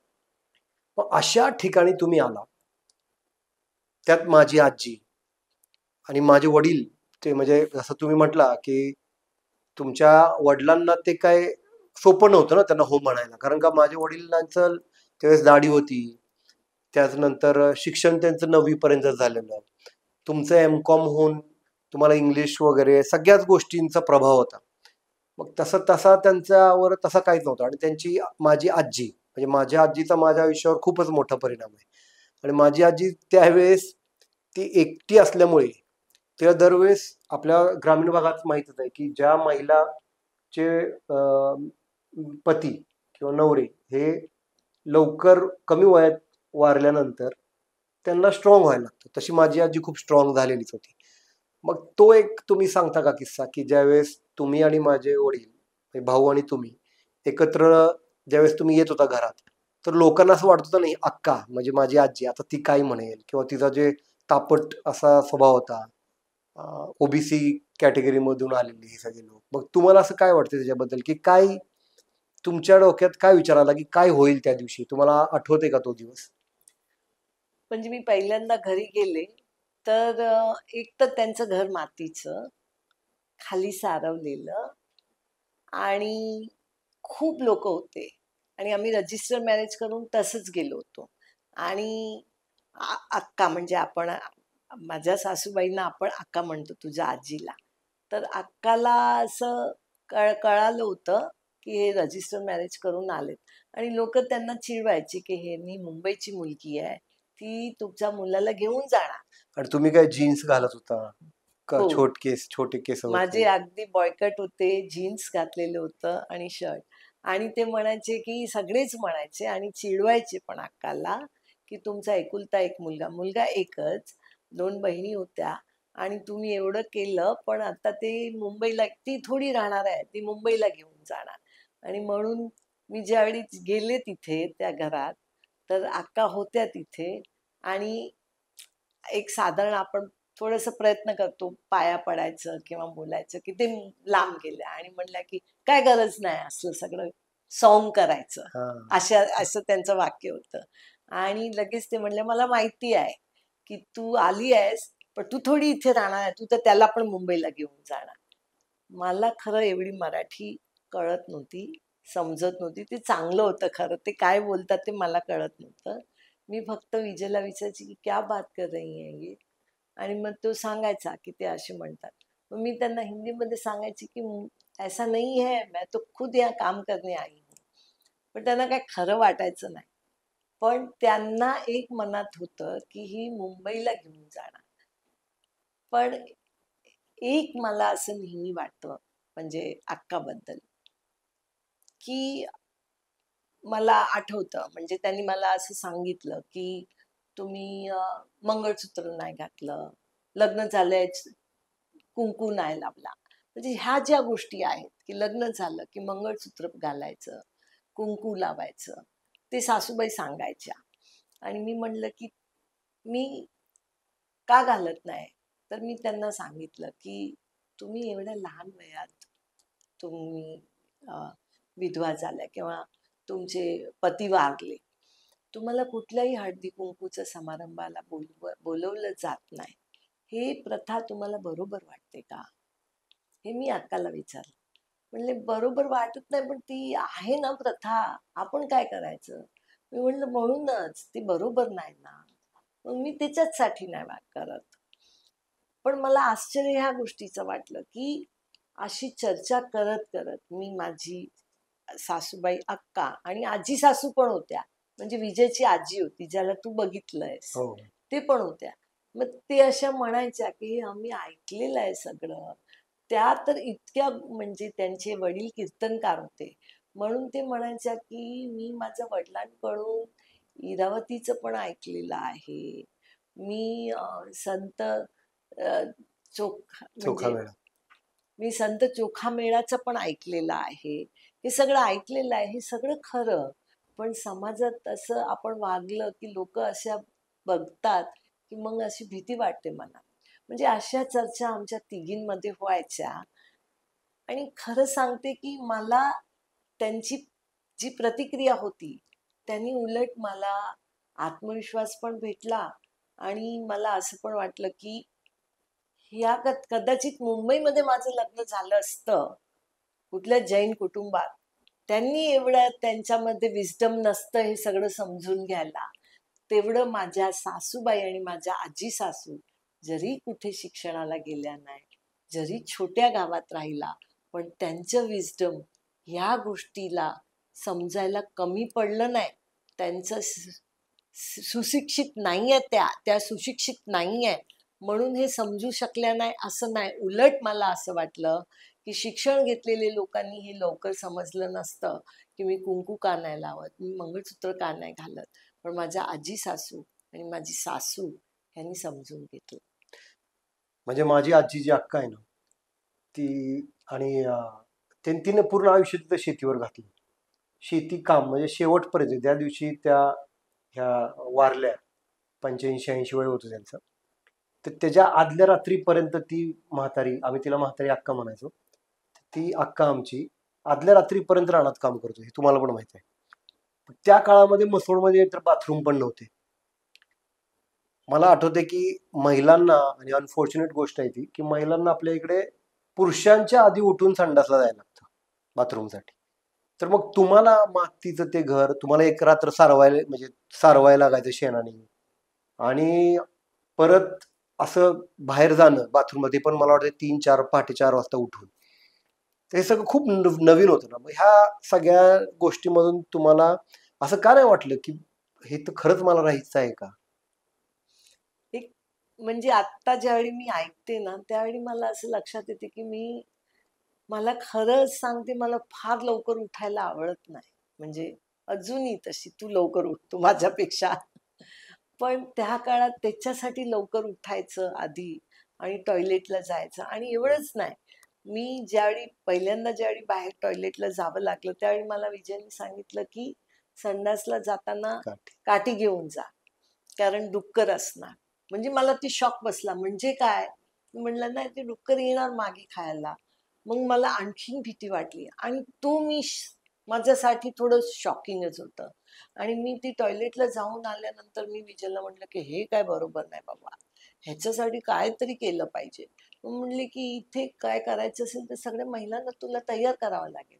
मग अशा ठिकाणी तुम्ही आला, त्यात माझी आजी आणि माझे वडील, ते म्हणजे जसं तुम्ही म्हटला की तुमच्या वडिलांना ते काय सोपं नव्हतं ना त्यांना हो म्हणायला, कारण का माझ्या वडिलांचं त्यावेळेस दाढी होती. त्यानंतर शिक्षण त्यांचं 9वी पर्यंत झालेलं. तुमचं M.Com होऊन तुम्हाला इंग्लिश वगैरे सगळ्याच गोष्टींचा प्रभाव होता. मग तसा त्यांच्यावर तसा काहीच नव्हता. आणि त्यांची माझी आजी म्हणजे माझ्या आजीचा माझ्या आयुष्यावर खूपच मोठा परिणाम आहे. आणि माझी आजी त्यावेळेस ती एकटी असल्यामुळे तिला दरवेळेस आपल्या ग्रामीण भागात माहीतच आहे की ज्या महिलाचे पती किंवा नवरे हे लवकर कमी वयात वारल्यानंतर त्यांना स्ट्रॉंग व्हायला लागतं. तशी माझी आजी खूप स्ट्रॉंग झालेलीच होती. मग तो एक तुम्ही सांगता का किस्सा, की ज्यावेळेस तुम्ही आणि माझे वडील, भाऊ आणि तुम्ही एकत्र ज्यावेळेस तुम्ही येत होता घरात, तर लोकांना असं वाटत होतं नाही अक्का म्हणजे माझी आजी आता ती काय म्हणेल, किंवा तिचा जे तापट असा स्वभाव होता, ओबीसी कॅटेगरी मधून आलेली ही सगळी लोक. मग तुम्हाला असं काय वाटतं त्याच्याबद्दल, की काय तुमच्या डोक्यात काय विचार आला की काय होईल त्या दिवशी? तुम्हाला आठवते का तो दिवस? म्हणजे मी पहिल्यांदा घरी गेले तर एक तर त्यांचं घर मातीचं, खाली सारवलेलं आणि खूप लोक होते. आणि आम्ही रजिस्टर मॅरेज करून तसंच गेलो होतो. आणि अक्का म्हणजे आपण माझ्या सासूबाईंना आपण अक्का म्हणतो तुझ्या आजीला. तर अक्काला असं कळालं होतं की हे रजिस्टर मॅरेज करून आलेत. आणि लोक त्यांना चिडवायची की हे मुंबईची मुलगी आहे, ती तुमच्या मुलाला घेऊन जाणार. आणि तुम्ही काय जीन्स घालत होता का? हो, छोटे केस माझे होते? अगदी बॉयकट होते, जीन्स घातलेलं होतं आणि शर्ट. आणि ते म्हणायचे की सगळेच म्हणायचे आणि चिडवायचे पण अक्काला की तुमचा एकुलता एक मुलगा, मुलगा एकच, 2 बहिणी होत्या आणि तुम्ही एवढं केलं, पण आता ते मुंबईला ती थोडी राहणार आहे, ती मुंबईला घेऊन जाणार. आणि म्हणून मी ज्यावेळी गेले तिथे त्या घरात, तर अक्का होत्या तिथे आणि एक साधारण आपण थोडस प्रयत्न करतो पाया पडायचं किंवा बोलायचं की ते लांब गेल्या आणि म्हणल्या की काय गरज नाही असलं सगळं सॉंग करायचं. हा. असं त्यांचं वाक्य होतं. आणि लगेच ते म्हणले मला माहिती आहे की तू आली आहेस, पण तू थोडी इथे राहणार आहे, तू तर त्याला पण मुंबईला घेऊन जाणार. मला खरं एवढी मराठी कळत नव्हती, समजत नव्हती. ते चांगलं होतं खरं, ते काय बोलतात ते मला कळत नव्हतं. मी फक्त विजयला विचारायची की क्या बात कर रही है ये, आणि मग तो सांगायचा की ते असे म्हणतात. मग मी त्यांना हिंदीमध्ये सांगायची की ऐसा नहीं है, मैं तो खुद यहाँ काम करने आई हूँ. पण त्यांना काय खरं वाटायचं नाही. पण त्यांना एक मनात होतं की ही मुंबईला घेऊन जाणार. पण एक मला असं नेहमी वाटतं म्हणजे अक्काबद्दल, की मला आठवतं म्हणजे त्यांनी मला असं सांगितलं की तुम्ही मंगळसूत्र नाही घातलं, लग्न झालंय कुंकू नाही लावला. म्हणजे ह्या ज्या गोष्टी आहेत की लग्न झालं की मंगळसूत्र घालायचं, कुंकू लावायचं, ते सासूबाई सांगायच्या. आणि मी म्हणलं की मी का घालत नाही, तर मी त्यांना सांगितलं की तुम्ही एवढ्या लहान वयात तुम्ही विधवा झाल्या किंवा तुमचे पती वारले, तुम्हाला कुठल्याही हळदी कुंकूच्या समारंभाला बोलवलं जात नाही, हे प्रथा तुम्हाला बरोबर वाटते का? हे मी अक्काला विचारलं. म्हणले बरोबर वाटत नाही, पण ती आहे ना प्रथा, आपण काय करायचं? मी म्हणलं म्हणूनच ती बरोबर नाही ना, मग मी त्याच्याचसाठी नाही करत. पण मला आश्चर्य ह्या गोष्टीचं वाटलं की अशी चर्चा करत करत मी माझी सासूबाई अक्का आणि आजी सासू पण होत्या, म्हणजे विजयची आजी होती ज्याला तू बघितलंयस, हो. ते पण होत्या. मग ते अशा म्हणायच्या की आम्ही ऐकलेलं आहे सगळं. त्या तर इतक्या म्हणजे त्यांचे वडील कीर्तनकार होते, म्हणून ते म्हणायच्या की मी माझ्या वडिलांकडून इरावतीचं पण ऐकलेलं आहे. मी संत चोखा चोखा म्हणजे वेळा. मी संत चोखामेळाचं पण ऐकलेलं आहे. हे सगळं ऐकलेलं आहे, हे सगळं खरं. पण समाजात असं आपण वागलं की लोक अशा बघतात की मग अशी भीती वाटते मनात. म्हणजे अशा चर्चा आमच्या तिघींमध्ये व्हायच्या. आणि खरं सांगते की मला त्यांची जी प्रतिक्रिया होती त्यांनी उलट मला आत्मविश्वास पण भेटला. आणि मला असं पण वाटलं की ह्या कदाचित मुंबईमध्ये माझं लग्न झालं असतं कुठल्या जैन कुटुंबात, त्यांनी एवढं त्यांच्यामध्ये विस्डम नसतं हे सगळं समजून घ्यायला, तेवढं माझ्या सासूबाई आणि माझ्या आजी सासू जरी कुठे शिक्षणाला गेल्या नाही, जरी छोट्या गावात राहिला, पण त्यांचं विस्डम ह्या गोष्टीला समजायला कमी पडलं नाही. त्यांचं सुशिक्षित नाहीये, त्या सुशिक्षित नाहीये म्हणून हे समजू शकल्या नाही असं नाही. उलट मला असं वाटलं की शिक्षण घेतलेले लोकांनी हे लवकर समजलं नसतं की मी कुंकू का नाही लावत, मी मंगळसूत्र का नाही घालत. पण माझ्या आजी सासू आणि माझी सासू यांनी समजून घेतलं. म्हणजे माझी आजी जी अक्का आहे ना, ती आणि तिने पूर्ण आयुष्य तिथं शेतीवर घातलं. शेती काम म्हणजे शेवटपर्यंत. त्या दिवशी त्या ह्या वारल्या 85-80 वय होतं त्यांचं. तर त्याच्या आदल्या रात्रीपर्यंत ती म्हातारी, आम्ही तिला म्हातारी अक्का म्हणायचो, ती अक्का आमची आदल्या रात्रीपर्यंत रानात काम करत होती. तुम्हाला पण माहिती आहे. त्या काळामध्ये मसोडमध्ये तर बाथरूम पण नव्हते. मला आठवते की महिलांना, आणि अनफॉर्च्युनेट गोष्ट आहे ती, की महिलांना आपल्या इकडे पुरुषांच्या आधी उठून संडासला जायला लागतं बाथरूमसाठी. तर मग तुम्हाला मातीचं ते घर, तुम्हाला एक रात्र सारवायला लागायचं शेणाने. आणि परत असं बाहेर जाणं बाथरूममध्ये पण मला वाटतं 3-4 पहाटे 4 वाजता उठून. ते सगळं खूप नवीन होतं ना. मग ह्या सगळ्या गोष्टीमधून तुम्हाला असं का नाही वाटलं की हे तर खरंच मला राहायचं आहे का? एक म्हणजे आत्ता ज्यावेळी मी ऐकते ना त्यावेळी मला असं लक्षात येते की मला खरंच सांगते, मला फार लवकर उठायला आवडत नाही. म्हणजे अजूनही तशी तू लवकर उठतो माझ्यापेक्षा. पण त्या काळात त्याच्यासाठी लवकर उठायचं आधी आणि टॉयलेटला जायचं. आणि एवढंच नाही, मी ज्यावेळी पहिल्यांदा बाहेर टॉयलेटला जावं लागलं त्यावेळी मला विजयने सांगितलं की संडासला जाताना काठी. काठी घेऊन जा, कारण डुक्कर असणार. म्हणजे मला ती शॉक बसला. म्हणजे काय? म्हणलं नाही, ते डुक्कर येणार मागे खायला. मग मला आणखीन भीती वाटली आणि तो माझ्यासाठी थोडं शॉकिंगच होतं. आणि मी ती टॉयलेटला जाऊन आल्यानंतर मी विजयला म्हटलं की हे काय बरोबर नाही बाबा, ह्याच्यासाठी काहीतरी केलं पाहिजे. मग म्हणले की इथे काय करायचं असेल तर सगळ्या महिलांना तुला तयार करावं लागेल.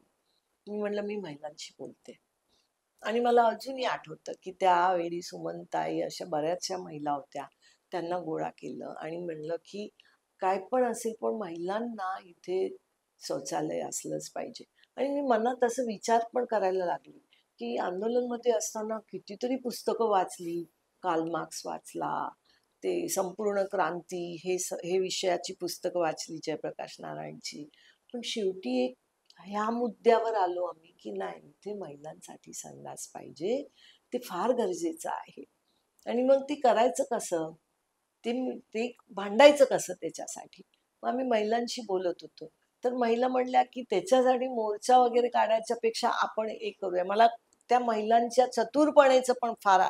मी म्हणलं मी महिलांशी बोलते. आणि मला अजूनही आठवतं की त्यावेळी सुमनताई अशा बऱ्याचशा महिला होत्या. त्यांना गोळा केलं आणि म्हणलं की काय पण असेल पण महिलांना इथे शौचालय असलंच पाहिजे. आणि मी मनात असं विचार पण करायला लागली की आंदोलनमध्ये असताना कितीतरी पुस्तकं वाचली. कार्ल मार्क्स वाचला, ते संपूर्ण क्रांती हे विषयाची पुस्तकं वाचली जयप्रकाश नारायणची. पण शेवटी एक ह्या मुद्द्यावर आलो आम्ही की नाही, इथे महिलांसाठी संडास पाहिजे, ते फार गरजेचं आहे. आणि मग ते करायचं कसं, ते भांडायचं कसं त्याच्यासाठी. मग आम्ही महिलांशी बोलत होतो. तर महिला म्हणल्या की त्याच्यासाठी मोर्चा वगैरे काढायच्या पेक्षा आपण एक करूया. मला त्या महिलांच्या चतुरपणेचं पण फार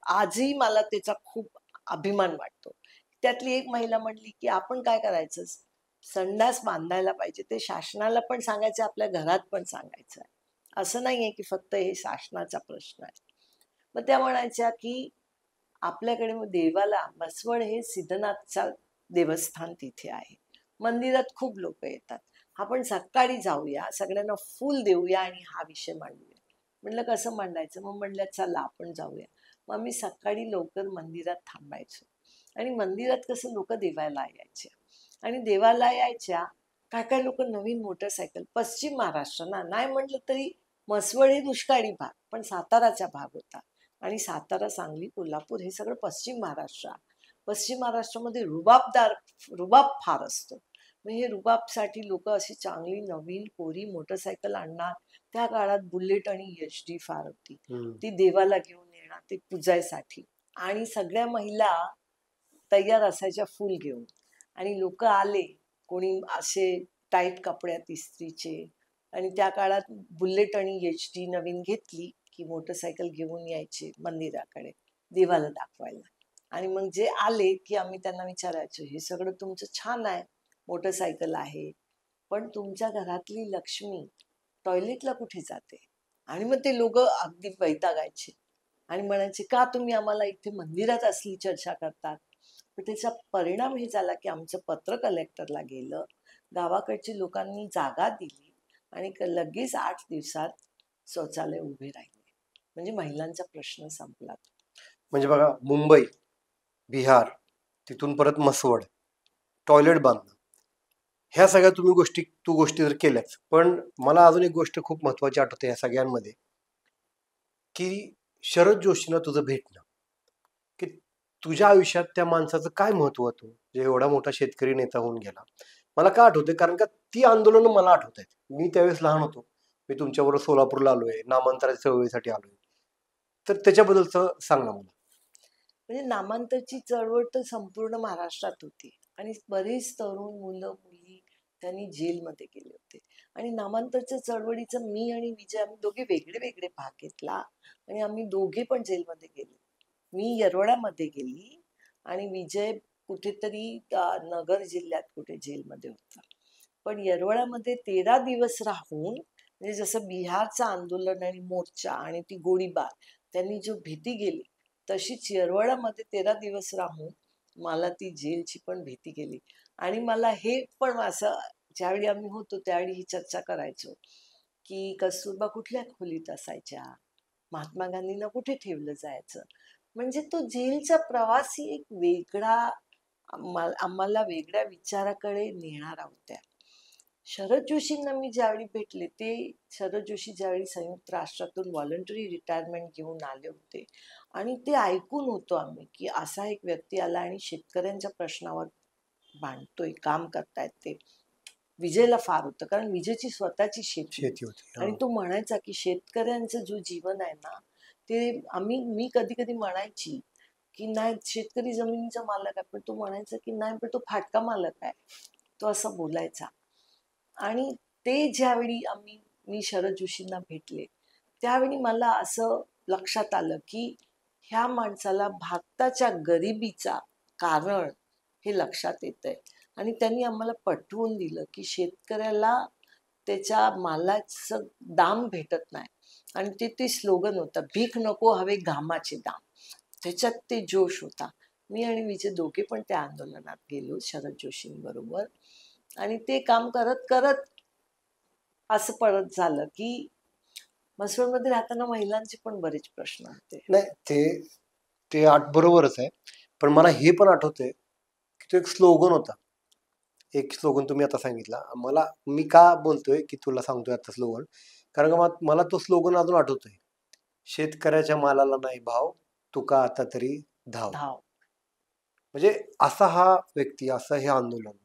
आजही मला त्याचा खूप अभिमान वाटतो. त्यातली एक महिला म्हणली की आपण काय करायचं, संडास बांधायला पाहिजे, ते शासनाला पण सांगायचं, आपल्या घरात पण सांगायचं आहे. असं नाहीये की फक्त हे शासनाचा प्रश्न आहे. मग त्या म्हणायच्या की आपल्याकडे देवाला बसवड हे सिद्धनाथचा देवस्थान तिथे आहे. मंदिरात खूप लोक येतात. आपण सकाळी जाऊया, सगळ्यांना फूल देऊया आणि हा विषय मांडूया. म्हणलं कसं मांडायचं? मग म्हणलं चला आपण जाऊया. मग आम्ही सकाळी लवकर मंदिरात थांबायचो. आणि मंदिरात कसं लोक देवाला यायचे. आणि देवाला यायच्या, काय काय लोक नवीन मोटरसायकल, पश्चिम महाराष्ट्र ना, नाही म्हटलं तरी म्हसवड हे दुष्काळी भाग, पण साताराचा भाग होता. आणि सातारा, सांगली, कोल्हापूर हे सगळं पश्चिम महाराष्ट्र. पश्चिम महाराष्ट्रामध्ये रुबाब फार असतो. मग हे रुबाबसाठी लोक अशी चांगली नवीन कोरी मोटरसायकल आणणार. त्या काळात बुलेट आणि HD फार होती. ती देवाला घेऊन येणार, ते पूजायसाठी. आणि सगळ्या महिला तयार असायच्या फुल घेऊन. आणि लोक आले, कोणी असे टाईट कपड्यात इस्त्रीचे. आणि त्या काळात बुलेट आणि HD नवीन घेतली की मोटरसायकल घेऊन यायचे मंदिराकडे देवाला दाखवायला. आणि मग जे आले की आम्ही त्यांना विचारायचो, हे सगळं तुमचं छान आहे, मोटरसायकल आहे, पण तुमच्या घरातली लक्ष्मी टॉयलेटला कुठे जाते? आणि मग ते लोक अगदी वैतागायचे आणि म्हणायचे, का तुम्ही आम्हाला इथे मंदिरात असली चर्चा करतात? पण त्याचा परिणाम हे झाला की आमचं पत्र कलेक्टरला गेलं, गावाकडच्या लोकांनी जागा दिली आणि लगेच 8 दिवसात शौचालय उभे राहिले. म्हणजे महिलांचा प्रश्न संपला. म्हणजे बघा, मुंबई, बिहार, तिथून परत म्हसवड, टॉयलेट बांधणं, ह्या सगळ्या तू गोष्टी जर केल्याच. पण मला अजून एक गोष्ट खूप महत्वाची आठवते या सगळ्यांमध्ये, की शरद जोशींना तुझं भेटणं, की तुझ्या आयुष्यात त्या माणसाचं काय महत्व होतं, जे एवढा मोठा शेतकरी नेता होऊन गेला. मला का आठवते, कारण का ती आंदोलनं मला आठवत आहेत. मी त्यावेळेस लहान होतो. मी तुमच्याबरोबर सोलापूरला आलोय, नामांतराच्या चळवळीसाठी आलोय. तर त्याच्याबद्दलचं सांग ना मला. म्हणजे नामांतरची चळवळ तर संपूर्ण महाराष्ट्रात होती आणि बरेच तरुण मुलं मुली त्यांनी जेलमध्ये गेले होते. आणि नामांतरच्या चळवळीचं मी आणि विजय आम्ही दोघे वेगळे वेगळे भाग घेतला आणि आम्ही दोघे पण जेलमध्ये गेलो. मी येरवड्यामध्ये गेली आणि विजय कुठेतरी नगर जिल्ह्यात कुठे जेलमध्ये होता. पण येरवड्यामध्ये 13 दिवस राहून, म्हणजे जसं बिहारचं आंदोलन आणि मोर्चा आणि ती गोळीबार त्यांनी जो भीती गेली, तशीच येरवड्यामध्ये 13 दिवस राहून मला ती जेलची पण भीती गेली. आणि मला हे पण असं, ज्यावेळी आम्ही होतो त्यावेळी ही चर्चा करायचो की कस्तुरबा कुठल्या खोलीत असायच्या, महात्मा गांधींना कुठे ठेवलं जायचं. म्हणजे तो जेलचा प्रवासी एक वेगळा, आम्हाला वेगळ्या विचाराकडे नेणारा होत्या. शरद जोशींना मी ज्यावेळी भेटले, ते शरद जोशी ज्यावेळी संयुक्त राष्ट्रातून व्हॉलंटरी रिटायरमेंट घेऊन आले होते आणि ते ऐकून होतो आम्ही की असा एक व्यक्ती आला आणि शेतकऱ्यांच्या प्रश्नावर भांडतोय, काम करतायत ते. विजयला फार होतं, कारण विजयची स्वतःची शेती होती. आणि तो म्हणायचा की शेतकऱ्यांचं जो जीवन आहे ना, ते मी कधी कधी म्हणायची की नाही, शेतकरी जमिनीचा मालक आहे, पण तो म्हणायचा की नाही, पण तो फाटका मालक आहे. तो असं बोलायचा. आणि ते ज्यावेळी मी शरद जोशींना भेटले, त्यावेळी मला असं लक्षात आलं की ह्या माणसाला भारताच्या गरिबीचा कारण हे लक्षात येतंय. आणि त्यांनी आम्हाला पटवून दिलं की शेतकऱ्याला त्याच्या मालाचं दाम भेटत नाही. आणि ते स्लोगन होतं, भीक नको हवे घामाचे दाम. त्याच्यात ते जोश होता. मी आणि विजय दोघे पण त्या आंदोलनात गेलो शरद जोशींबरोबर. आणि ते काम करत करत असं परत झालं की म्हसवडमध्ये राहताना महिलांचे पण बरेच प्रश्न होते. नाही, ते ते बरोबरच आहे. पण मला हे पण आठवतंय की तो एक स्लोगन होता. एक स्लोगन तुम्ही आता सांगितला. मी का बोलतोय की तुला सांगतोय आता स्लोगन, कारण का मला तो स्लोगन अजून आठवतोय. शेतकऱ्याच्या मालाला नाही भाव, तुका आता तरी धाव. धाव. म्हणजे असा हा व्यक्ती, असं हे आंदोलन,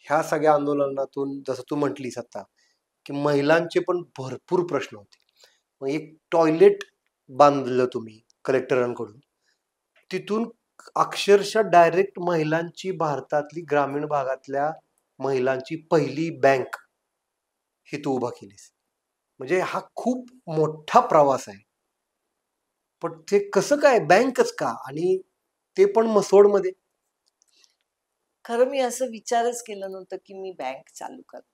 ह्या सगळ्या आंदोलनातून जसं तू म्हटलीस आता की महिलांचे पण भरपूर प्रश्न होते. मग एक टॉयलेट बांधलं तुम्ही कलेक्टरांकडून, तिथून अक्षरशः डायरेक्ट महिलांची, भारतातली ग्रामीण भागातल्या महिलांची पहिली बँक ही तू उभा केलीस. म्हणजे हा खूप मोठा प्रवास आहे. पण ते कसं काय, बँकच का, आणि ते पण मसोडमध्ये? खरं मी असं विचारच केलं नव्हतं की मी बँक चालू करणार.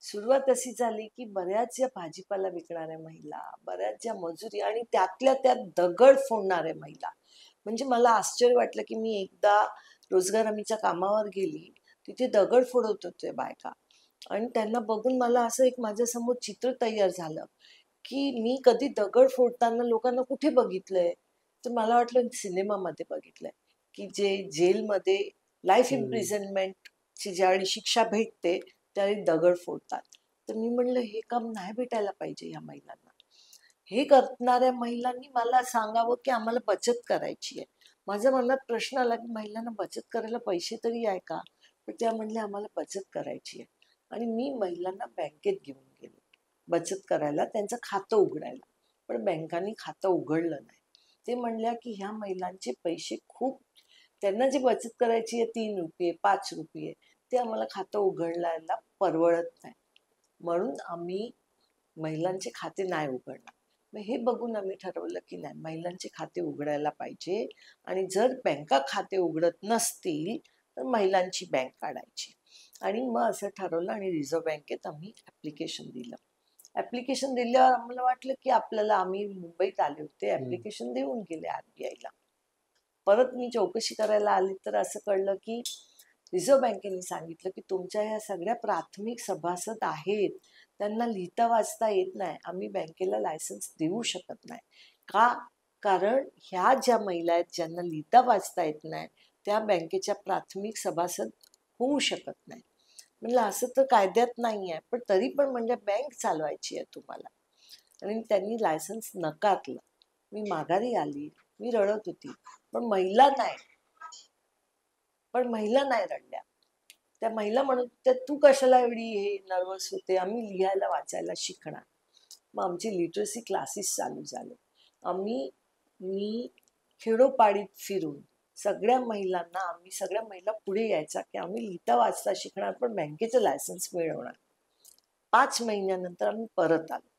सुरुवात अशी झाली की बऱ्याच ज्या भाजीपाला विकणाऱ्या महिला, बऱ्याच ज्या मजुरी आणि त्यातल्या त्यात दगड फोडणाऱ्या महिला, म्हणजे मला आश्चर्य वाटलं की मी एकदा रोजगार हमीच्या कामावर गेली, तिथे दगड फोडत होते बायका. आणि त्यांना बघून मला असं एक माझ्यासमोर चित्र तयार झालं की मी कधी दगड फोडताना लोकांना कुठे बघितलंय, तर मला वाटलं सिनेमामध्ये बघितलंय की जे जेलमध्ये लाईफ इम्प्रिझनमेंटची ज्यावेळी शिक्षा भेटते त्यावेळी दगड फोडतात. तर मी म्हणलं हे काम नाही भेटायला पाहिजे या महिलांना. हे करणाऱ्या महिलांनी मला सांगावं की आम्हाला बचत करायची आहे. माझ्या मनात प्रश्न आला की महिलांना बचत करायला पैसे तरी आहे का? पण त्या म्हणल्या आम्हाला बचत करायची आहे. आणि मी महिलांना बँकेत घेऊन गेलो बचत करायला, त्यांचं खातं उघडायला. पण बँकांनी खातं उघडलं नाही. ते म्हणल्या की ह्या महिलांचे पैसे खूप, त्यांना जी बचत करायची आहे 3 रुपये 5 रुपये, ते आम्हाला खातं उघडायला परवडत नाही. म्हणून आम्ही महिलांचे खाते नाही उघडणार. मग हे बघून आम्ही ठरवलं की नाही, महिलांचे खाते उघडायला पाहिजे. आणि जर बँका खाते उघडत नसतील तर महिलांची बँक काढायची. आणि मग असं ठरवलं आणि रिझर्व्ह बँकेत आम्ही ऍप्लिकेशन दिलं. ऍप्लिकेशन दिल्यावर आम्हाला वाटलं की आपल्याला, आम्ही मुंबईत आले होते, ऍप्लिकेशन देऊन गेले आरबीआयला. परत मी चौकशी करायला आली तर असं कळलं की रिझर्व्ह बँकेने सांगितलं की तुमच्या ह्या सगळ्या प्राथमिक सभासद आहेत, त्यांना लिहिता वाचता येत नाही, आम्ही बँकेला लायसन्स देऊ शकत नाही. का? कारण ह्या ज्या महिला आहेत ज्यांना लिहिता वाचता येत नाही त्या बँकेच्या प्राथमिक सभासद होऊ शकत नाही. म्हणलं असं तर कायद्यात नाही आहे, पण तरी पण म्हणजे बँक चालवायची आहे तुम्हाला. आणि त्यांनी लायसन्स नकारलं. मी माघारी आली, मी रडत होती. पण महिला नाही रडल्या. त्या महिला म्हणत होत्या तू कशाला एवढी हे नर्वस होते, आम्ही लिहायला वाचायला शिकणार. मग आमचे लिटरसी क्लासेस चालू झाले. मी खेडोपाडीत फिरून सगळ्या महिला पुढे यायचा की आम्ही लिहिता वाचता शिकणार, पण बँकेचं लायसन्स मिळवणार. 5 महिन्यानंतर आम्ही परत आलो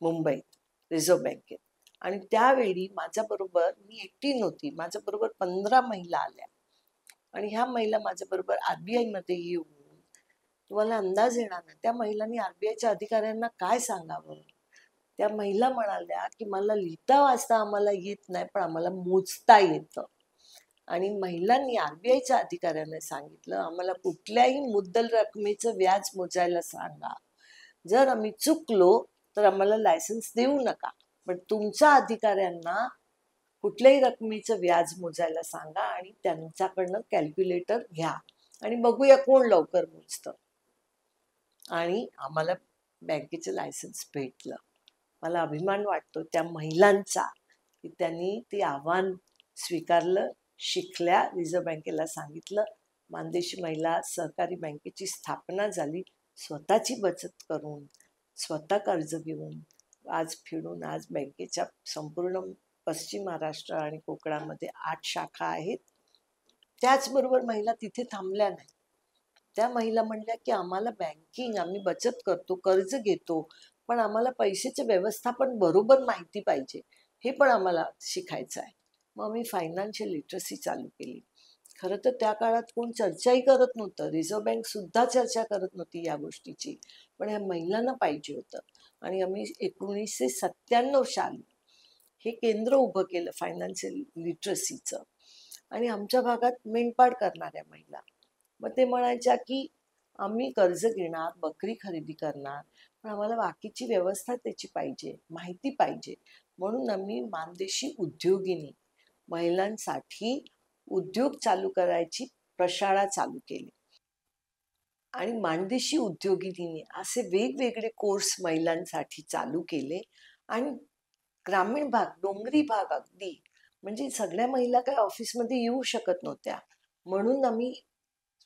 मुंबईत रिझर्व्ह बँकेत. आणि त्यावेळी माझ्याबरोबर, मी एकटी नव्हती, माझ्याबरोबर 15 महिला आल्या. आणि ह्या महिला माझ्याबरोबर आरबीआय मध्ये येऊन, तुम्हाला अंदाज येणार नाही त्या महिलांनी आरबीआयच्या अधिकाऱ्यांना काय सांगावं. त्या महिला म्हणाल्या की मला लिहिता वाचता आम्हाला येत नाही, पण आम्हाला मोजता येतं. आणि महिलांनी आरबीआयच्या अधिकाऱ्यांना सांगितलं आम्हाला कुठल्याही मुद्दल रकमेचं व्याज मोजायला सांगा, जर आम्ही चुकलो तर आम्हाला लायसन्स देऊ नका, पण तुमच्या अधिकाऱ्यांना कुठल्याही रकमेचं व्याज मोजायला सांगा आणि त्यांच्याकडनं कॅल्क्युलेटर घ्या आणि बघूया कोण लवकर मोजतं. आणि आम्हाला बँकेचं लायसन्स भेटलं. मला अभिमान वाटतो त्या महिलांचा की त्यांनी ते आव्हान स्वीकारलं, शिकल्या, रिझर्व्ह बँकेला सांगितलं. मानदेशी महिला सहकारी बँकेची स्थापना झाली. स्वतःची बचत करून, स्वतः कर्ज घेऊन, आज फिरून आज बँकेच्या संपूर्ण पश्चिम महाराष्ट्र आणि कोकणामध्ये 8 शाखा आहेत. त्याचबरोबर महिला तिथे थांबल्या नाही. त्या महिला म्हणल्या की आम्हाला बँकिंग, आम्ही बचत करतो, कर्ज घेतो, पण आम्हाला पैशाची व्यवस्थापन बरोबर माहिती पाहिजे, हे पण आम्हाला शिकायचं आहे. मग मी फायनान्शियल लिटरसी चालू केली. खरं तर त्या काळात कोण चर्चाही करत नव्हतं. रिझर्व्ह बँक सुद्धा चर्चा करत नव्हती या गोष्टीची. पण ह्या महिलांना पाहिजे होतं. आणि आम्ही 1997 साली हे केंद्र उभं केलं फायनान्शियल लिटरसीचं. आणि आमच्या भागात मेंढपाळ करणाऱ्या महिला, मग ते म्हणायच्या की आम्ही कर्ज घेणार, बकरी खरेदी करणार, पण आम्हाला बाकीची व्यवस्था त्याची पाहिजे, माहिती पाहिजे. म्हणून आम्ही मानदेशी उद्योगिनी महिलांसाठी उद्योग चालू करायची प्रशाळा चालू केली. आणि मानदेशी उद्योगिनीने असे वेगवेगळे कोर्स महिलांसाठी चालू केले. आणि ग्रामीण भाग, डोंगरी भाग अगदी, म्हणजे सगळ्या महिला काही ऑफिसमध्ये येऊ शकत नव्हत्या. म्हणून आम्ही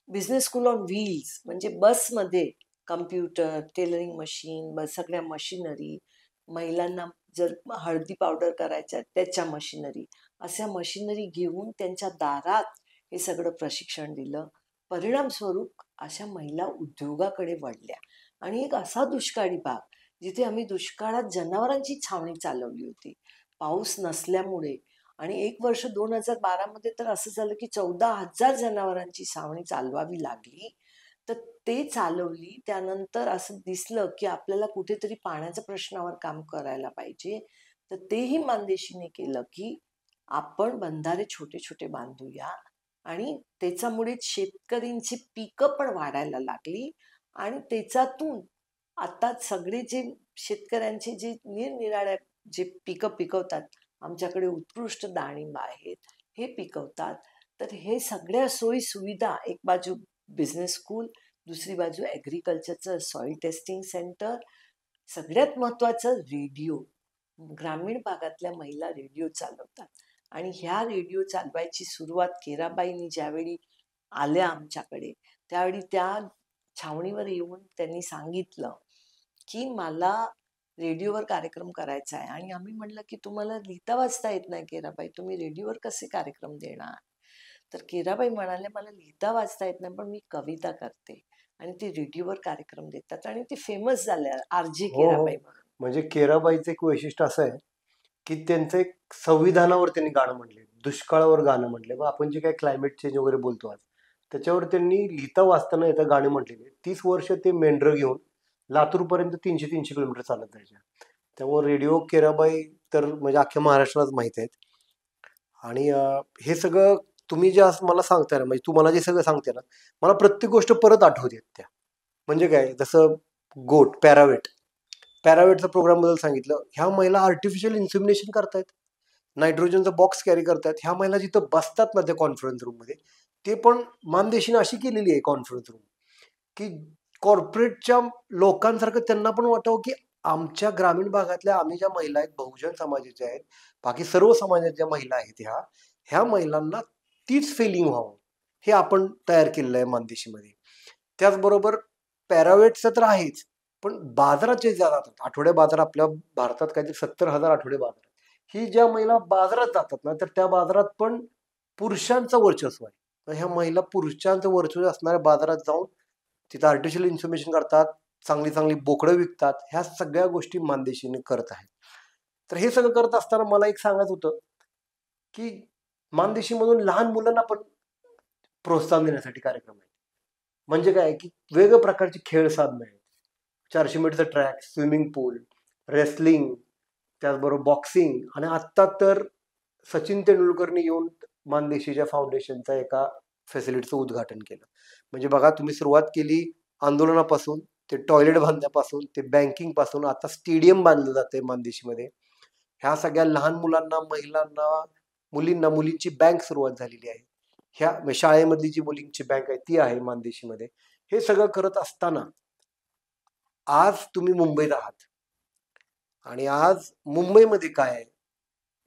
बिझनेस स्कूल ऑन व्हील्स, म्हणजे बसमध्ये कम्प्युटर, टेलरिंग मशीन, सगळ्या मशिनरी, महिलांना जर हळदी पावडर करायच्या त्याच्या मशिनरी, अशा मशिनरी घेऊन त्यांच्या दारात हे सगळं प्रशिक्षण दिलं. परिणामस्वरूप अशा महिला उद्योगाकडे वळल्या. आणि एक असा दुष्काळी भाग जिथे आम्ही दुष्काळात जनावरांची छावणी चालवली होती, पाऊस नसल्यामुळे. आणि एक वर्ष 2012 मध्ये तर असं झालं की 14,000 जनावरांची छावणी चालवावी लागली. तर ते चालवली, त्यानंतर असं दिसलं की आपल्याला कुठेतरी पाण्याच्या प्रश्नावर काम करायला पाहिजे. तर तेही मानदेशीने केलं की आपण बंधारे छोटे छोटे बांधूया. आणि त्याच्यामुळे शेतकऱ्यांची पिकं पण वाढायला लागली. आणि त्याच्यातून आता सगळे जे शेतकऱ्यांचे जे निरनिराळ्या जे पिकं पिकवतात, आमच्याकडे उत्कृष्ट डाळिंब आहेत, हे पिकवतात. तर हे सगळ्या सोयी सुविधा, एक बाजू बिझनेस स्कूल, दुसरी बाजू ॲग्रिकल्चरचं सॉइल टेस्टिंग सेंटर, सगळ्यात महत्त्वाचं रेडिओ. ग्रामीण भागातल्या महिला रेडिओ चालवतात. आणि ह्या रेडिओ चालवायची सुरुवात केराबाईंनी ज्यावेळी आल्या आमच्याकडे, त्यावेळी त्या छावणीवर येऊन त्यांनी सांगितलं की मला रेडिओवर कार्यक्रम करायचा आहे. आणि आम्ही म्हणलं की तुम्हाला लिहिता वाचता येत नाही केराबाई, तुम्ही रेडिओवर कसे कार्यक्रम देणार? तर केराबाई म्हणाले, मला लिहिता वाचता येत नाही, पण मी कविता करते. आणि ते रेडिओवर कार्यक्रम देतात आणि ते फेमस झाले, आरजे हो हो. केराबाई म्हणून. म्हणजे केराबाईचं एक वैशिष्ट्य असं आहे की त्यांचं एक संविधानावर त्यांनी गाणं म्हणले, दुष्काळावर गाणं म्हणले. मग आपण जे काही क्लायमेट चेंज वगैरे बोलतो आज, त्याच्यावर त्यांनी लिहिता वाचता न येता गाणी म्हटलेली. 30 वर्ष ते मेंढरं घेऊन लातूरपर्यंत 300-300 किलोमीटर चालत जायच्या. त्यामुळे रेडिओ केराबाई तर म्हणजे अख्ख्या महाराष्ट्रालाच माहित आहेत. आणि हे सगळं तुम्ही जे आज मला सांगताय ना, म्हणजे तुम्हाला जे सगळं सांगते ना, मला प्रत्येक गोष्ट परत आठवते त्या. म्हणजे काय, जसं गोट पॅरावेट, पॅरावेटचा प्रोग्राम बद्दल सांगितलं. ह्या महिला आर्टिफिशियल इन्सिमिनेशन करतायत, नायट्रोजनचा बॉक्स कॅरी करतायत. ह्या महिला जिथं बसतात ना त्या कॉन्फरन्स रूम मध्ये, ते पण मानदेशीने अशी केलेली आहे कॉन्फरन्स रूम, की कॉर्पोरेटच्या लोकांसारखं त्यांना पण वाटावं की आमच्या ग्रामीण भागातल्या आम्ही ज्या महिला आहेत, बहुजन समाजाच्या आहेत, बाकी सर्व समाजाच्या ज्या महिला आहेत, ह्या महिलांना तीच फिलिंग व्हावं, हे आपण तयार केलेलं आहे मानदेशीमध्ये. त्याचबरोबर पॅरावेटचं तर आहेच, पण बाजारात जे जातात, आठवडे बाजार आपल्या भारतात काहीतरी 70,000 आठवडे बाजार आहेत. ही ज्या महिला बाजारात जातात ना, तर त्या बाजारात पण पुरुषांचं वर्चस्व आहे. तर ह्या महिला पुरुषांचं वर्चस्व असणाऱ्या बाजारात जाऊन तिथं आर्टिफिशियल इन्फॉर्मेशन करतात, चांगली चांगली बोकडं विकतात. ह्या सगळ्या गोष्टी मानदेशीने करत आहेत. तर हे सगळं करत असताना मला एक सांगायचं होतं की मानदेशीमधून लहान मुलांना पण प्रोत्साहन देण्यासाठी कार्यक्रम आहे. म्हणजे काय की वेगवेगळ्या प्रकारची खेळ साधनं आहेत. 400 मीटरचा ट्रॅक, स्विमिंग पूल, रेसलिंग, त्याचबरोबर बॉक्सिंग. आणि आत्ता तर सचिन तेंडुलकरनी येऊन मानदेशीच्या फाउंडेशनचा एका फॅसिलिटीचं उद्घाटन केलं. म्हणजे बघा, तुम्ही सुरुवात केली आंदोलनापासून, ते टॉयलेट बांधण्यापासून, ते बँकिंग पासून, आता स्टेडियम बांधलं जाते मानदेशीमध्ये. ह्या सगळ्या लहान मुलांना, महिलांना, मुलींना, मुलींची बँक सुरुवात झालेली आहे. ह्या शाळेमधली जी मुलींची बँक आहे ती आहे मानदेशीमध्ये. हे सगळं करत असताना आज तुम्ही मुंबईत आहात, आणि आज मुंबईमध्ये काय आहे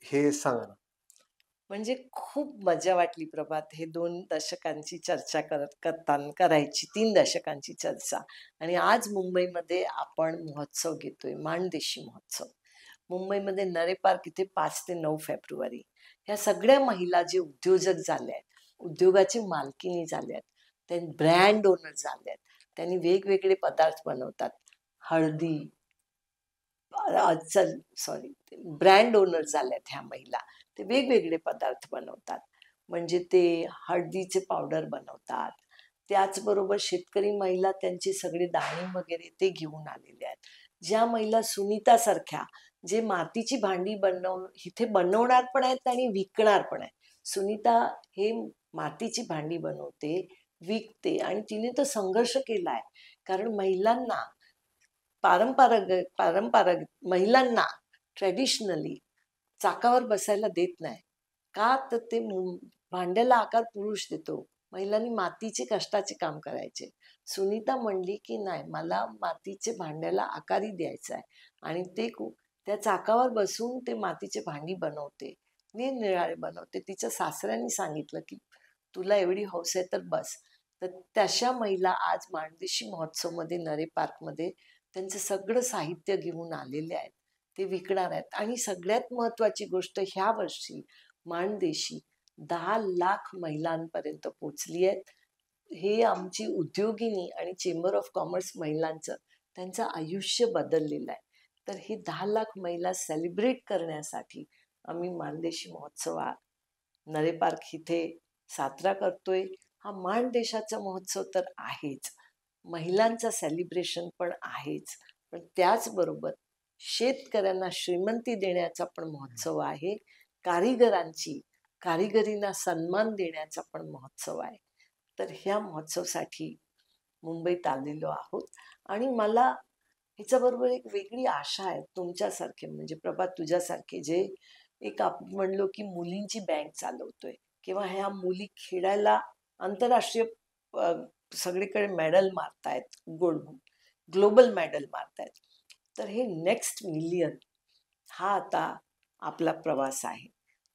हे सांगा ना. म्हणजे खूप मजा वाटली प्रभात, हे 2 दशकांची चर्चा करायची, 3 दशकांची चर्चा. आणि आज मुंबईमध्ये आपण महोत्सव घेतोय, माणदेशी महोत्सव. मुंबईमध्ये नरे पार्क इथे 5 ते 9 फेब्रुवारी. ह्या सगळ्या महिला जे उद्योजक झाल्या, उद्योगाची मालकीनी झाल्यात, त्यांनी ब्रँड ओनर झाल्यात, त्यांनी वेगवेगळे पदार्थ बनवतात. हळदी, चल सॉरी ब्रँड ओनर झाल्यात ह्या महिला. ते वेगवेगळे पदार्थ बनवतात. म्हणजे ते हळदीचे पावडर बनवतात. त्याचबरोबर शेतकरी महिला त्यांचे सगळे दाणे वगैरे ते घेऊन आलेले आहेत. ज्या महिला सुनीतासारख्या जे मातीची भांडी इथे बनवणार पण आहेत आणि विकणार पण आहेत. सुनीता हे मातीची भांडी बनवते, विकते आणि तिने तर संघर्ष केलाय. कारण महिलांना पारंपरिक महिलांना ट्रेडिशनली चाकावर बसायला देत नाही. का तर ते भांड्याला आकार पुरुष देतो. महिलांनी मातीचे कष्टाचे काम करायचे. सुनीता म्हणली की नाही, मला मातीचे भांड्याला आकारही द्यायचा आहे आणि त्या चाकावर बसून ते मातीचे भांडी बनवते, निरनिराळे बनवते. तिच्या सासऱ्यांनी सांगितलं की तुला एवढी हौस आहे तर बस. तर तशा महिला आज माणदेशी महोत्सवमध्ये नरे पार्कमध्ये त्यांचं सगळं साहित्य घेऊन आलेले आहेत. ते विकणार आहेत आणि सगळ्यात महत्वाची गोष्ट ह्या वर्षी माणदेशी 10 लाख महिलांपर्यंत पोचली आहेत. हे आमची उद्योगिनी आणि चेंबर ऑफ कॉमर्स महिलांचं त्यांचं आयुष्य बदललेलं आहे. तर हे 10 लाख महिला सेलिब्रेट करण्यासाठी आम्ही माणदेशी महोत्सव नरे पार्क इथे साजरा करतोय. हा माणदेशाचा महोत्सव तर आहेच, महिलांचा सेलिब्रेशन पण आहेच, पण त्याचबरोबर शेतकऱ्यांना श्रीमंती देण्याचा पण महोत्सव आहे. कारिगरींना सन्मान देण्याचा पण महोत्सव आहे. तर ह्या महोत्सवासाठी मुंबईत आलेलो आहोत आणि मला ह्याच्याबरोबर एक वेगळी आशा आहे. तुमच्यासारखे म्हणजे प्रभा तुझ्यासारखे जे एक आपण म्हणलो की मुलींची बँक चालवतोय किंवा ह्या मुली खेळायला आंतरराष्ट्रीय सगळीकडे मेडल मारतायत, ग्लोबल मेडल मारतायत. तर हे नेक्स्ट मिलियन हा आता आपला प्रवास आहे.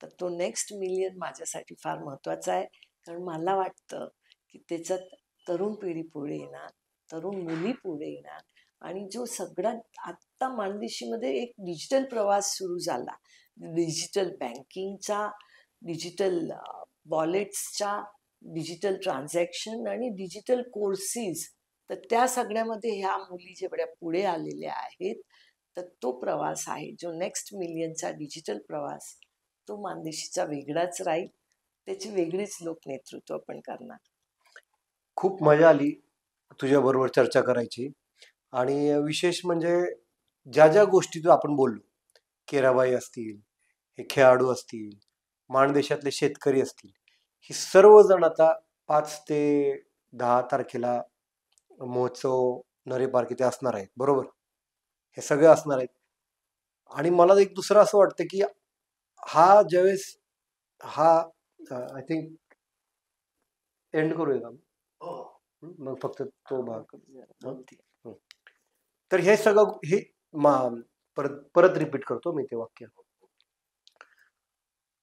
तर तो नेक्स्ट मिलियन माझ्यासाठी फार महत्वाचा आहे. कारण मला वाटतं की त्याच्यात तरुण पिढी पुढे येणार, तरुण मुली पुढे येणार आणि जो सगळ्यात आत्ता माणदेशीमध्ये एक डिजिटल प्रवास सुरू झाला, डिजिटल बँकिंगचा, डिजिटल वॉलेट्सचा, डिजिटल ट्रान्झॅक्शन आणि डिजिटल कोर्सेस. तर त्या सगळ्यामध्ये ह्या मुली जेवढ्या पुढे आलेल्या आहेत, तर तो प्रवास आहे जो नेक्स्ट मिलियनचा डिजिटल प्रवास, तो माणदेशीचा वेगळाच राहील. त्याची वेगळीच लोक नेतृत्व पण करणार. खूप मजा आली तुझ्या बरोबर चर्चा करायची. आणि विशेष म्हणजे ज्या ज्या गोष्टी तू आपण बोललो, केराबाई असतील, हे खेळाडू असतील, माणदेशातले शेतकरी असतील, ही सर्वजण आता 5 ते 10 तारखेला महोत्सव नरे पार्क इथे असणार आहेत, बरोबर? हे सगळे असणार आहेत. आणि मला एक दुसरं असं वाटतं की हा ज्यावेळेस हा आय थिंक एंड करूया का मग फक्त तो भाग. तर हे सगळं हे परत परत रिपीट करतो मी ते वाक्य.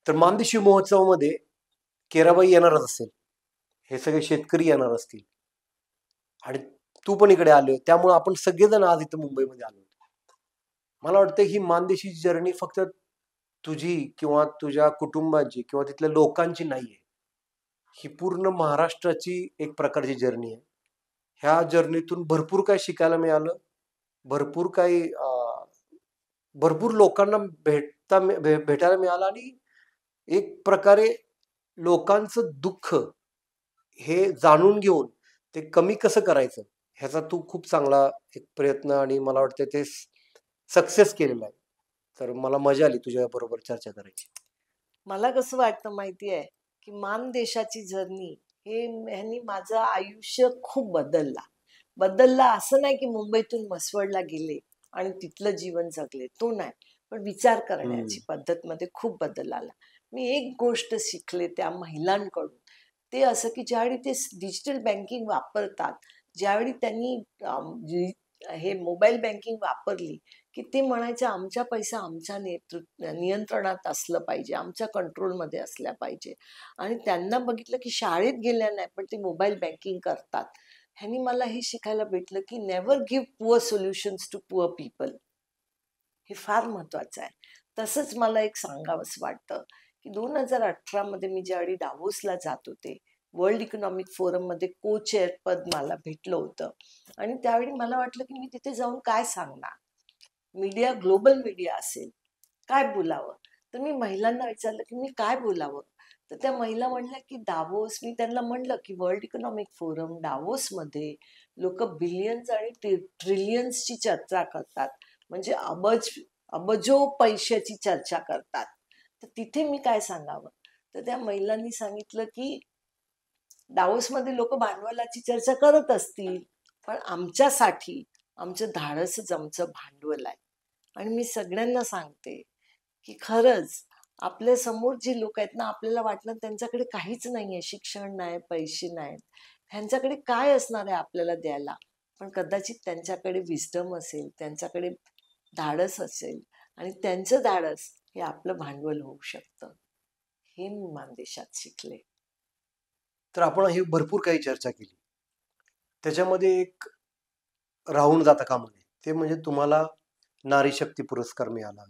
तर माणदेशी महोत्सवामध्ये केराबाई येणारच असेल, हे सगळे शेतकरी येणार असतील आणि तू पण इकडे आलोय, त्यामुळे आपण सगळेजण आज इथं मुंबईमध्ये आलो. मला वाटतं ही माणदेशी जर्नी फक्त तुझी किंवा तुझ्या कुटुंबाची किंवा तिथल्या लोकांची नाहीये, ही पूर्ण महाराष्ट्राची एक प्रकारची जर्नी आहे. ह्या जर्नीतून भरपूर काही शिकायला मिळालं, भरपूर काही भरपूर लोकांना भेटायला मिळालं आणि एक प्रकारे लोकांचं दुःख हे जाणून घेऊन ते कमी कसं करायचं ह्याचा तू खूप चांगला एक प्रयत्न आणि मला वाटतं ते सक्सेस केलेला आहे. तर मला मजा आली तुझ्या बरोबर चर्चा करायची. मला कसं वाटतं माहिती आहे की माणदेशाची जर्नी ह्यांनी माझं आयुष्य खूप बदलला. असं नाही की मुंबईतून मसवडला गेले आणि तिथलं जीवन जगले, तो नाही, पण विचार करण्याची पद्धत मध्ये खूप बदल आला. मी एक गोष्ट शिकले त्या महिलांकडून, ते असं की ज्यावेळी ते डिजिटल बँकिंग वापरतात, ज्यावेळी त्यांनी हे मोबाईल बँकिंग वापरली की ते म्हणायचे आमचा पैसा आमच्या नियंत्रणात असलं पाहिजे, आमच्या कंट्रोलमध्ये असल्या पाहिजे. आणि त्यांना बघितलं की शाळेत गेल्या नाही पण ते मोबाईल बँकिंग करतात. ह्यांनी मला हे शिकायला भेटलं की never give poor solutions to poor people. हे फार महत्वाचं आहे. तसंच मला एक सांगावंसं वाटतं की 2018 मध्ये मी ज्यावेळी डाव्होसला जात होते, वर्ल्ड इकॉनॉमिक फोरम मध्ये को चेअर पद मला भेटलं होतं आणि त्यावेळी मला वाटलं की मी तिथे जाऊन काय सांगणार. मीडिया, ग्लोबल मीडिया असेल, काय बोलावं? तर मी महिलांना विचारलं की मी काय बोलावं? तर त्या महिला म्हणल्या की दावोस. मी त्यांना म्हणलं की वर्ल्ड इकॉनॉमिक फोरम दावोसमध्ये लोक बिलियन्स आणि ट्रिलियन्सची चर्चा करतात, म्हणजे अबजो पैशाची चर्चा करतात. तर तिथे मी काय सांगावं? तर त्या महिलांनी सांगितलं की दावोसमध्ये लोक भांडवलाची चर्चा करत असतील, पण आमच्यासाठी आमचं धाडसच आमचं भांडवल आहे. आणि मी सगळ्यांना सांगते की खरंच आपल्या समोर जी लोक आहेत ना, आपल्याला वाटलं त्यांच्याकडे काहीच नाहीये, शिक्षण नाही, पैसे नाहीत, ह्यांच्याकडे काय असणार आहे आपल्याला द्यायला? पण कदाचित त्यांच्याकडे विस्डम असेल, त्यांच्याकडे धाडस असेल, आणि त्यांचं धाडस हे आपलं भांडवल होऊ शकतं. हे मी मानदेशात शिकले. तर आपण ही भरपूर काही चर्चा केली. त्याच्यामध्ये एक राहून जाता कामा नये, ते म्हणजे तुम्हाला नारी शक्ती पुरस्कार मिळाला,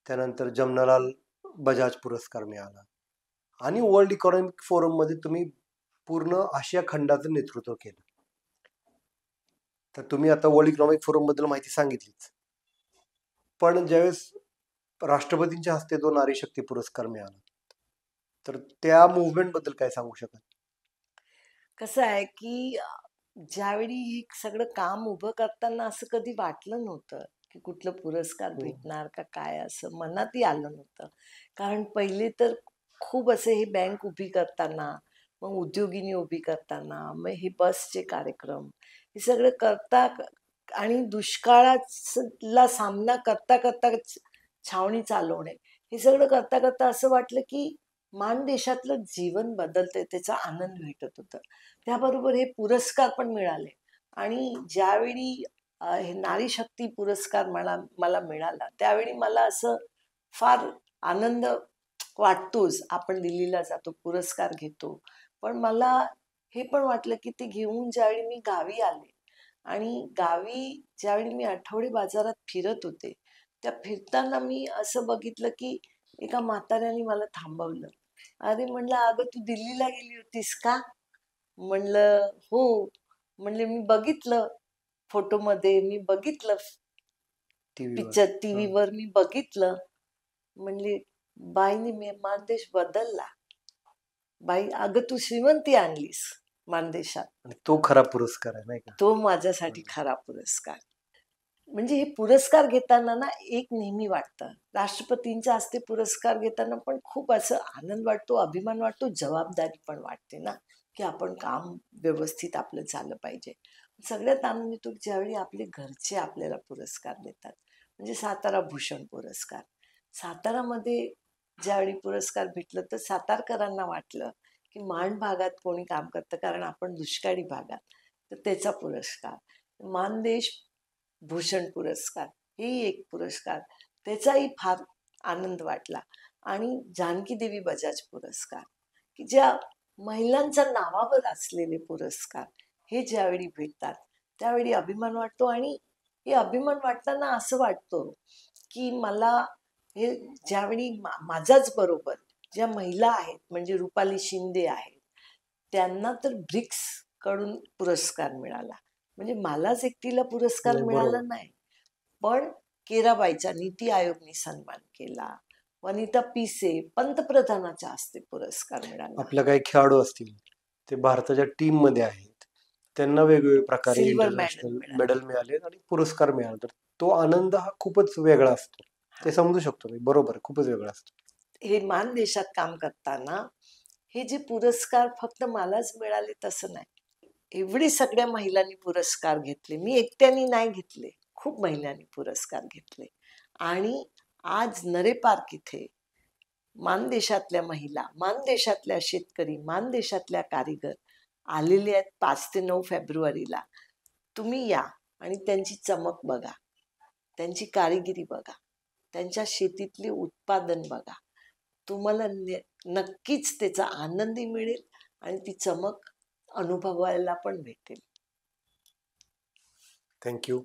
त्यानंतर जमनालाल बजाज पुरस्कार मिळाला, आणि वर्ल्ड इकॉनॉमिक फोरम मध्ये तुम्ही पूर्ण आशिया खंडाचं नेतृत्व केलं. तर तुम्ही आता वर्ल्ड इकॉनॉमिक फोरम बद्दल माहिती सांगितलीच, पण ज्यावेळेस राष्ट्रपतींच्या हस्ते तो नारी शक्ती पुरस्कार मिळाला, तर त्या मुवमेंट बद्दल काय सांगू शकाल? कसं आहे की ज्यावेळी हे सगळं काम उभं करताना असं कधी वाटलं नव्हतं की कुठलं पुरस्कार भेटणार का काय, असं मनातही आलं नव्हतं. कारण पहिले तर खूप असे हे बँक उभी करताना, मग उद्योगिनी उभी करताना, मग हे बसचे कार्यक्रम, हे सगळं करता आणि दुष्काळाला सामना करता करता छावणी चालवणे, हे सगळं करता करता असं वाटलं की मानदेशातलं जीवन बदलतंय, त्याचा आनंद भेटत होता. त्याबरोबर हे पुरस्कार पण मिळाले. आणि ज्यावेळी हे नारी शक्ती पुरस्कार मला मला मिळाला, त्यावेळी मला असं फार आनंद वाटतोच. आपण दिल्लीला जातो, पुरस्कार घेतो, पण मला हे पण वाटलं की ते घेऊन ज्यावेळी मी गावी आले, आणि गावी ज्यावेळी मी आठवडे बाजारात फिरत होते, त्या फिरताना मी असं बघितलं की एका म्हाताऱ्याने मला थांबवलं. अरे म्हणलं, अगं तू दिल्लीला गेली होतीस का? म्हणलं हो. म्हणले मी बघितलं फोटोमध्ये, मी बघितलं टीव्हीवर. पिक्चर टीव्हीवर मी बघितलं. म्हणले बाईने मी मानदेश बदलला. बाई, अगं तू श्रीमंती आणलीस मानदेशात. आणि तो खरा पुरस्कार आहे, नाही का? तो माझ्यासाठी खरा पुरस्कार. म्हणजे हे पुरस्कार घेताना ना एक नेहमी वाटतं, राष्ट्रपतींच्या हस्ते पुरस्कार घेताना पण खूप असं आनंद वाटतो, अभिमान वाटतो, जबाबदारी पण वाटते ना, की आपण काम व्यवस्थित आपलं झालं पाहिजे. सगळ्यात आनंद येतो ज्यावेळी आपले घरचे आपल्याला पुरस्कार देतात. म्हणजे सातारा भूषण पुरस्कार, सातारामध्ये ज्यावेळी पुरस्कार भेटलं तर सातारकरांना वाटलं की माण भागात कोणी काम करतं, कारण आपण दुष्काळी भागात, तर त्याचा पुरस्कार. मानदेश भूषण पुरस्कार, ही एक पुरस्कार, त्याचाही फार आनंद वाटला. आणि जानकी देवी बजाज पुरस्कार, की ज्या महिलांच्या नावावर असलेले पुरस्कार, हे ज्यावेळी भेटतात त्यावेळी अभिमान वाटतो. आणि हे अभिमान वाटताना असं वाटतं की मला हे ज्यावेळी माझ्याच बरोबर ज्या महिला आहेत, म्हणजे रुपाली शिंदे आहेत, त्यांना तर ब्रिक्स कडून पुरस्कार मिळाला. म्हणजे मलाच एकटीला पुरस्कार नाही, बरोबर. मिळाला नाही, पण केराबाईचा नीती आयोगने सन्मान केला. वनिता पिसे पंतप्रधानाच्या हस्ते पुरस्कार मिळाला. आपल्या काही खेळाडू असतील, ते भारताच्या टीम मध्ये आहेत, त्यांना वेगवेगळ्या प्रकारे सिल्वर मेडल इंटरनॅशनल मिळाला. मेडल मिळाले आणि पुरस्कार मिळाला, तर तो आनंद हा खूपच वेगळा असतो. ते समजू शकतो मी, बरोबर, खूपच वेगळा असतो. हे मान देशात काम करताना हे जे पुरस्कार फक्त मलाच मिळाले तसं नाही, एवढी सगळ्या महिलांनी पुरस्कार घेतले, मी एकट्याने नाही घेतले, खूप महिलांनी पुरस्कार घेतले. आणि आज नरे पार्क इथे मानदेशातल्या महिला, मानदेशातल्या शेतकरी, मानदेशातल्या कारीगर आलेले आहेत 5 ते 9 फेब्रुवारीला. तुम्ही या आणि त्यांची चमक बघा, त्यांची कारिगिरी बघा, त्यांच्या शेतीतले उत्पादन बघा. तुम्हाला नक्कीच त्याचा आनंदही मिळेल आणि ती चमक अनुभवायला पण भेटेल. थँक्यू.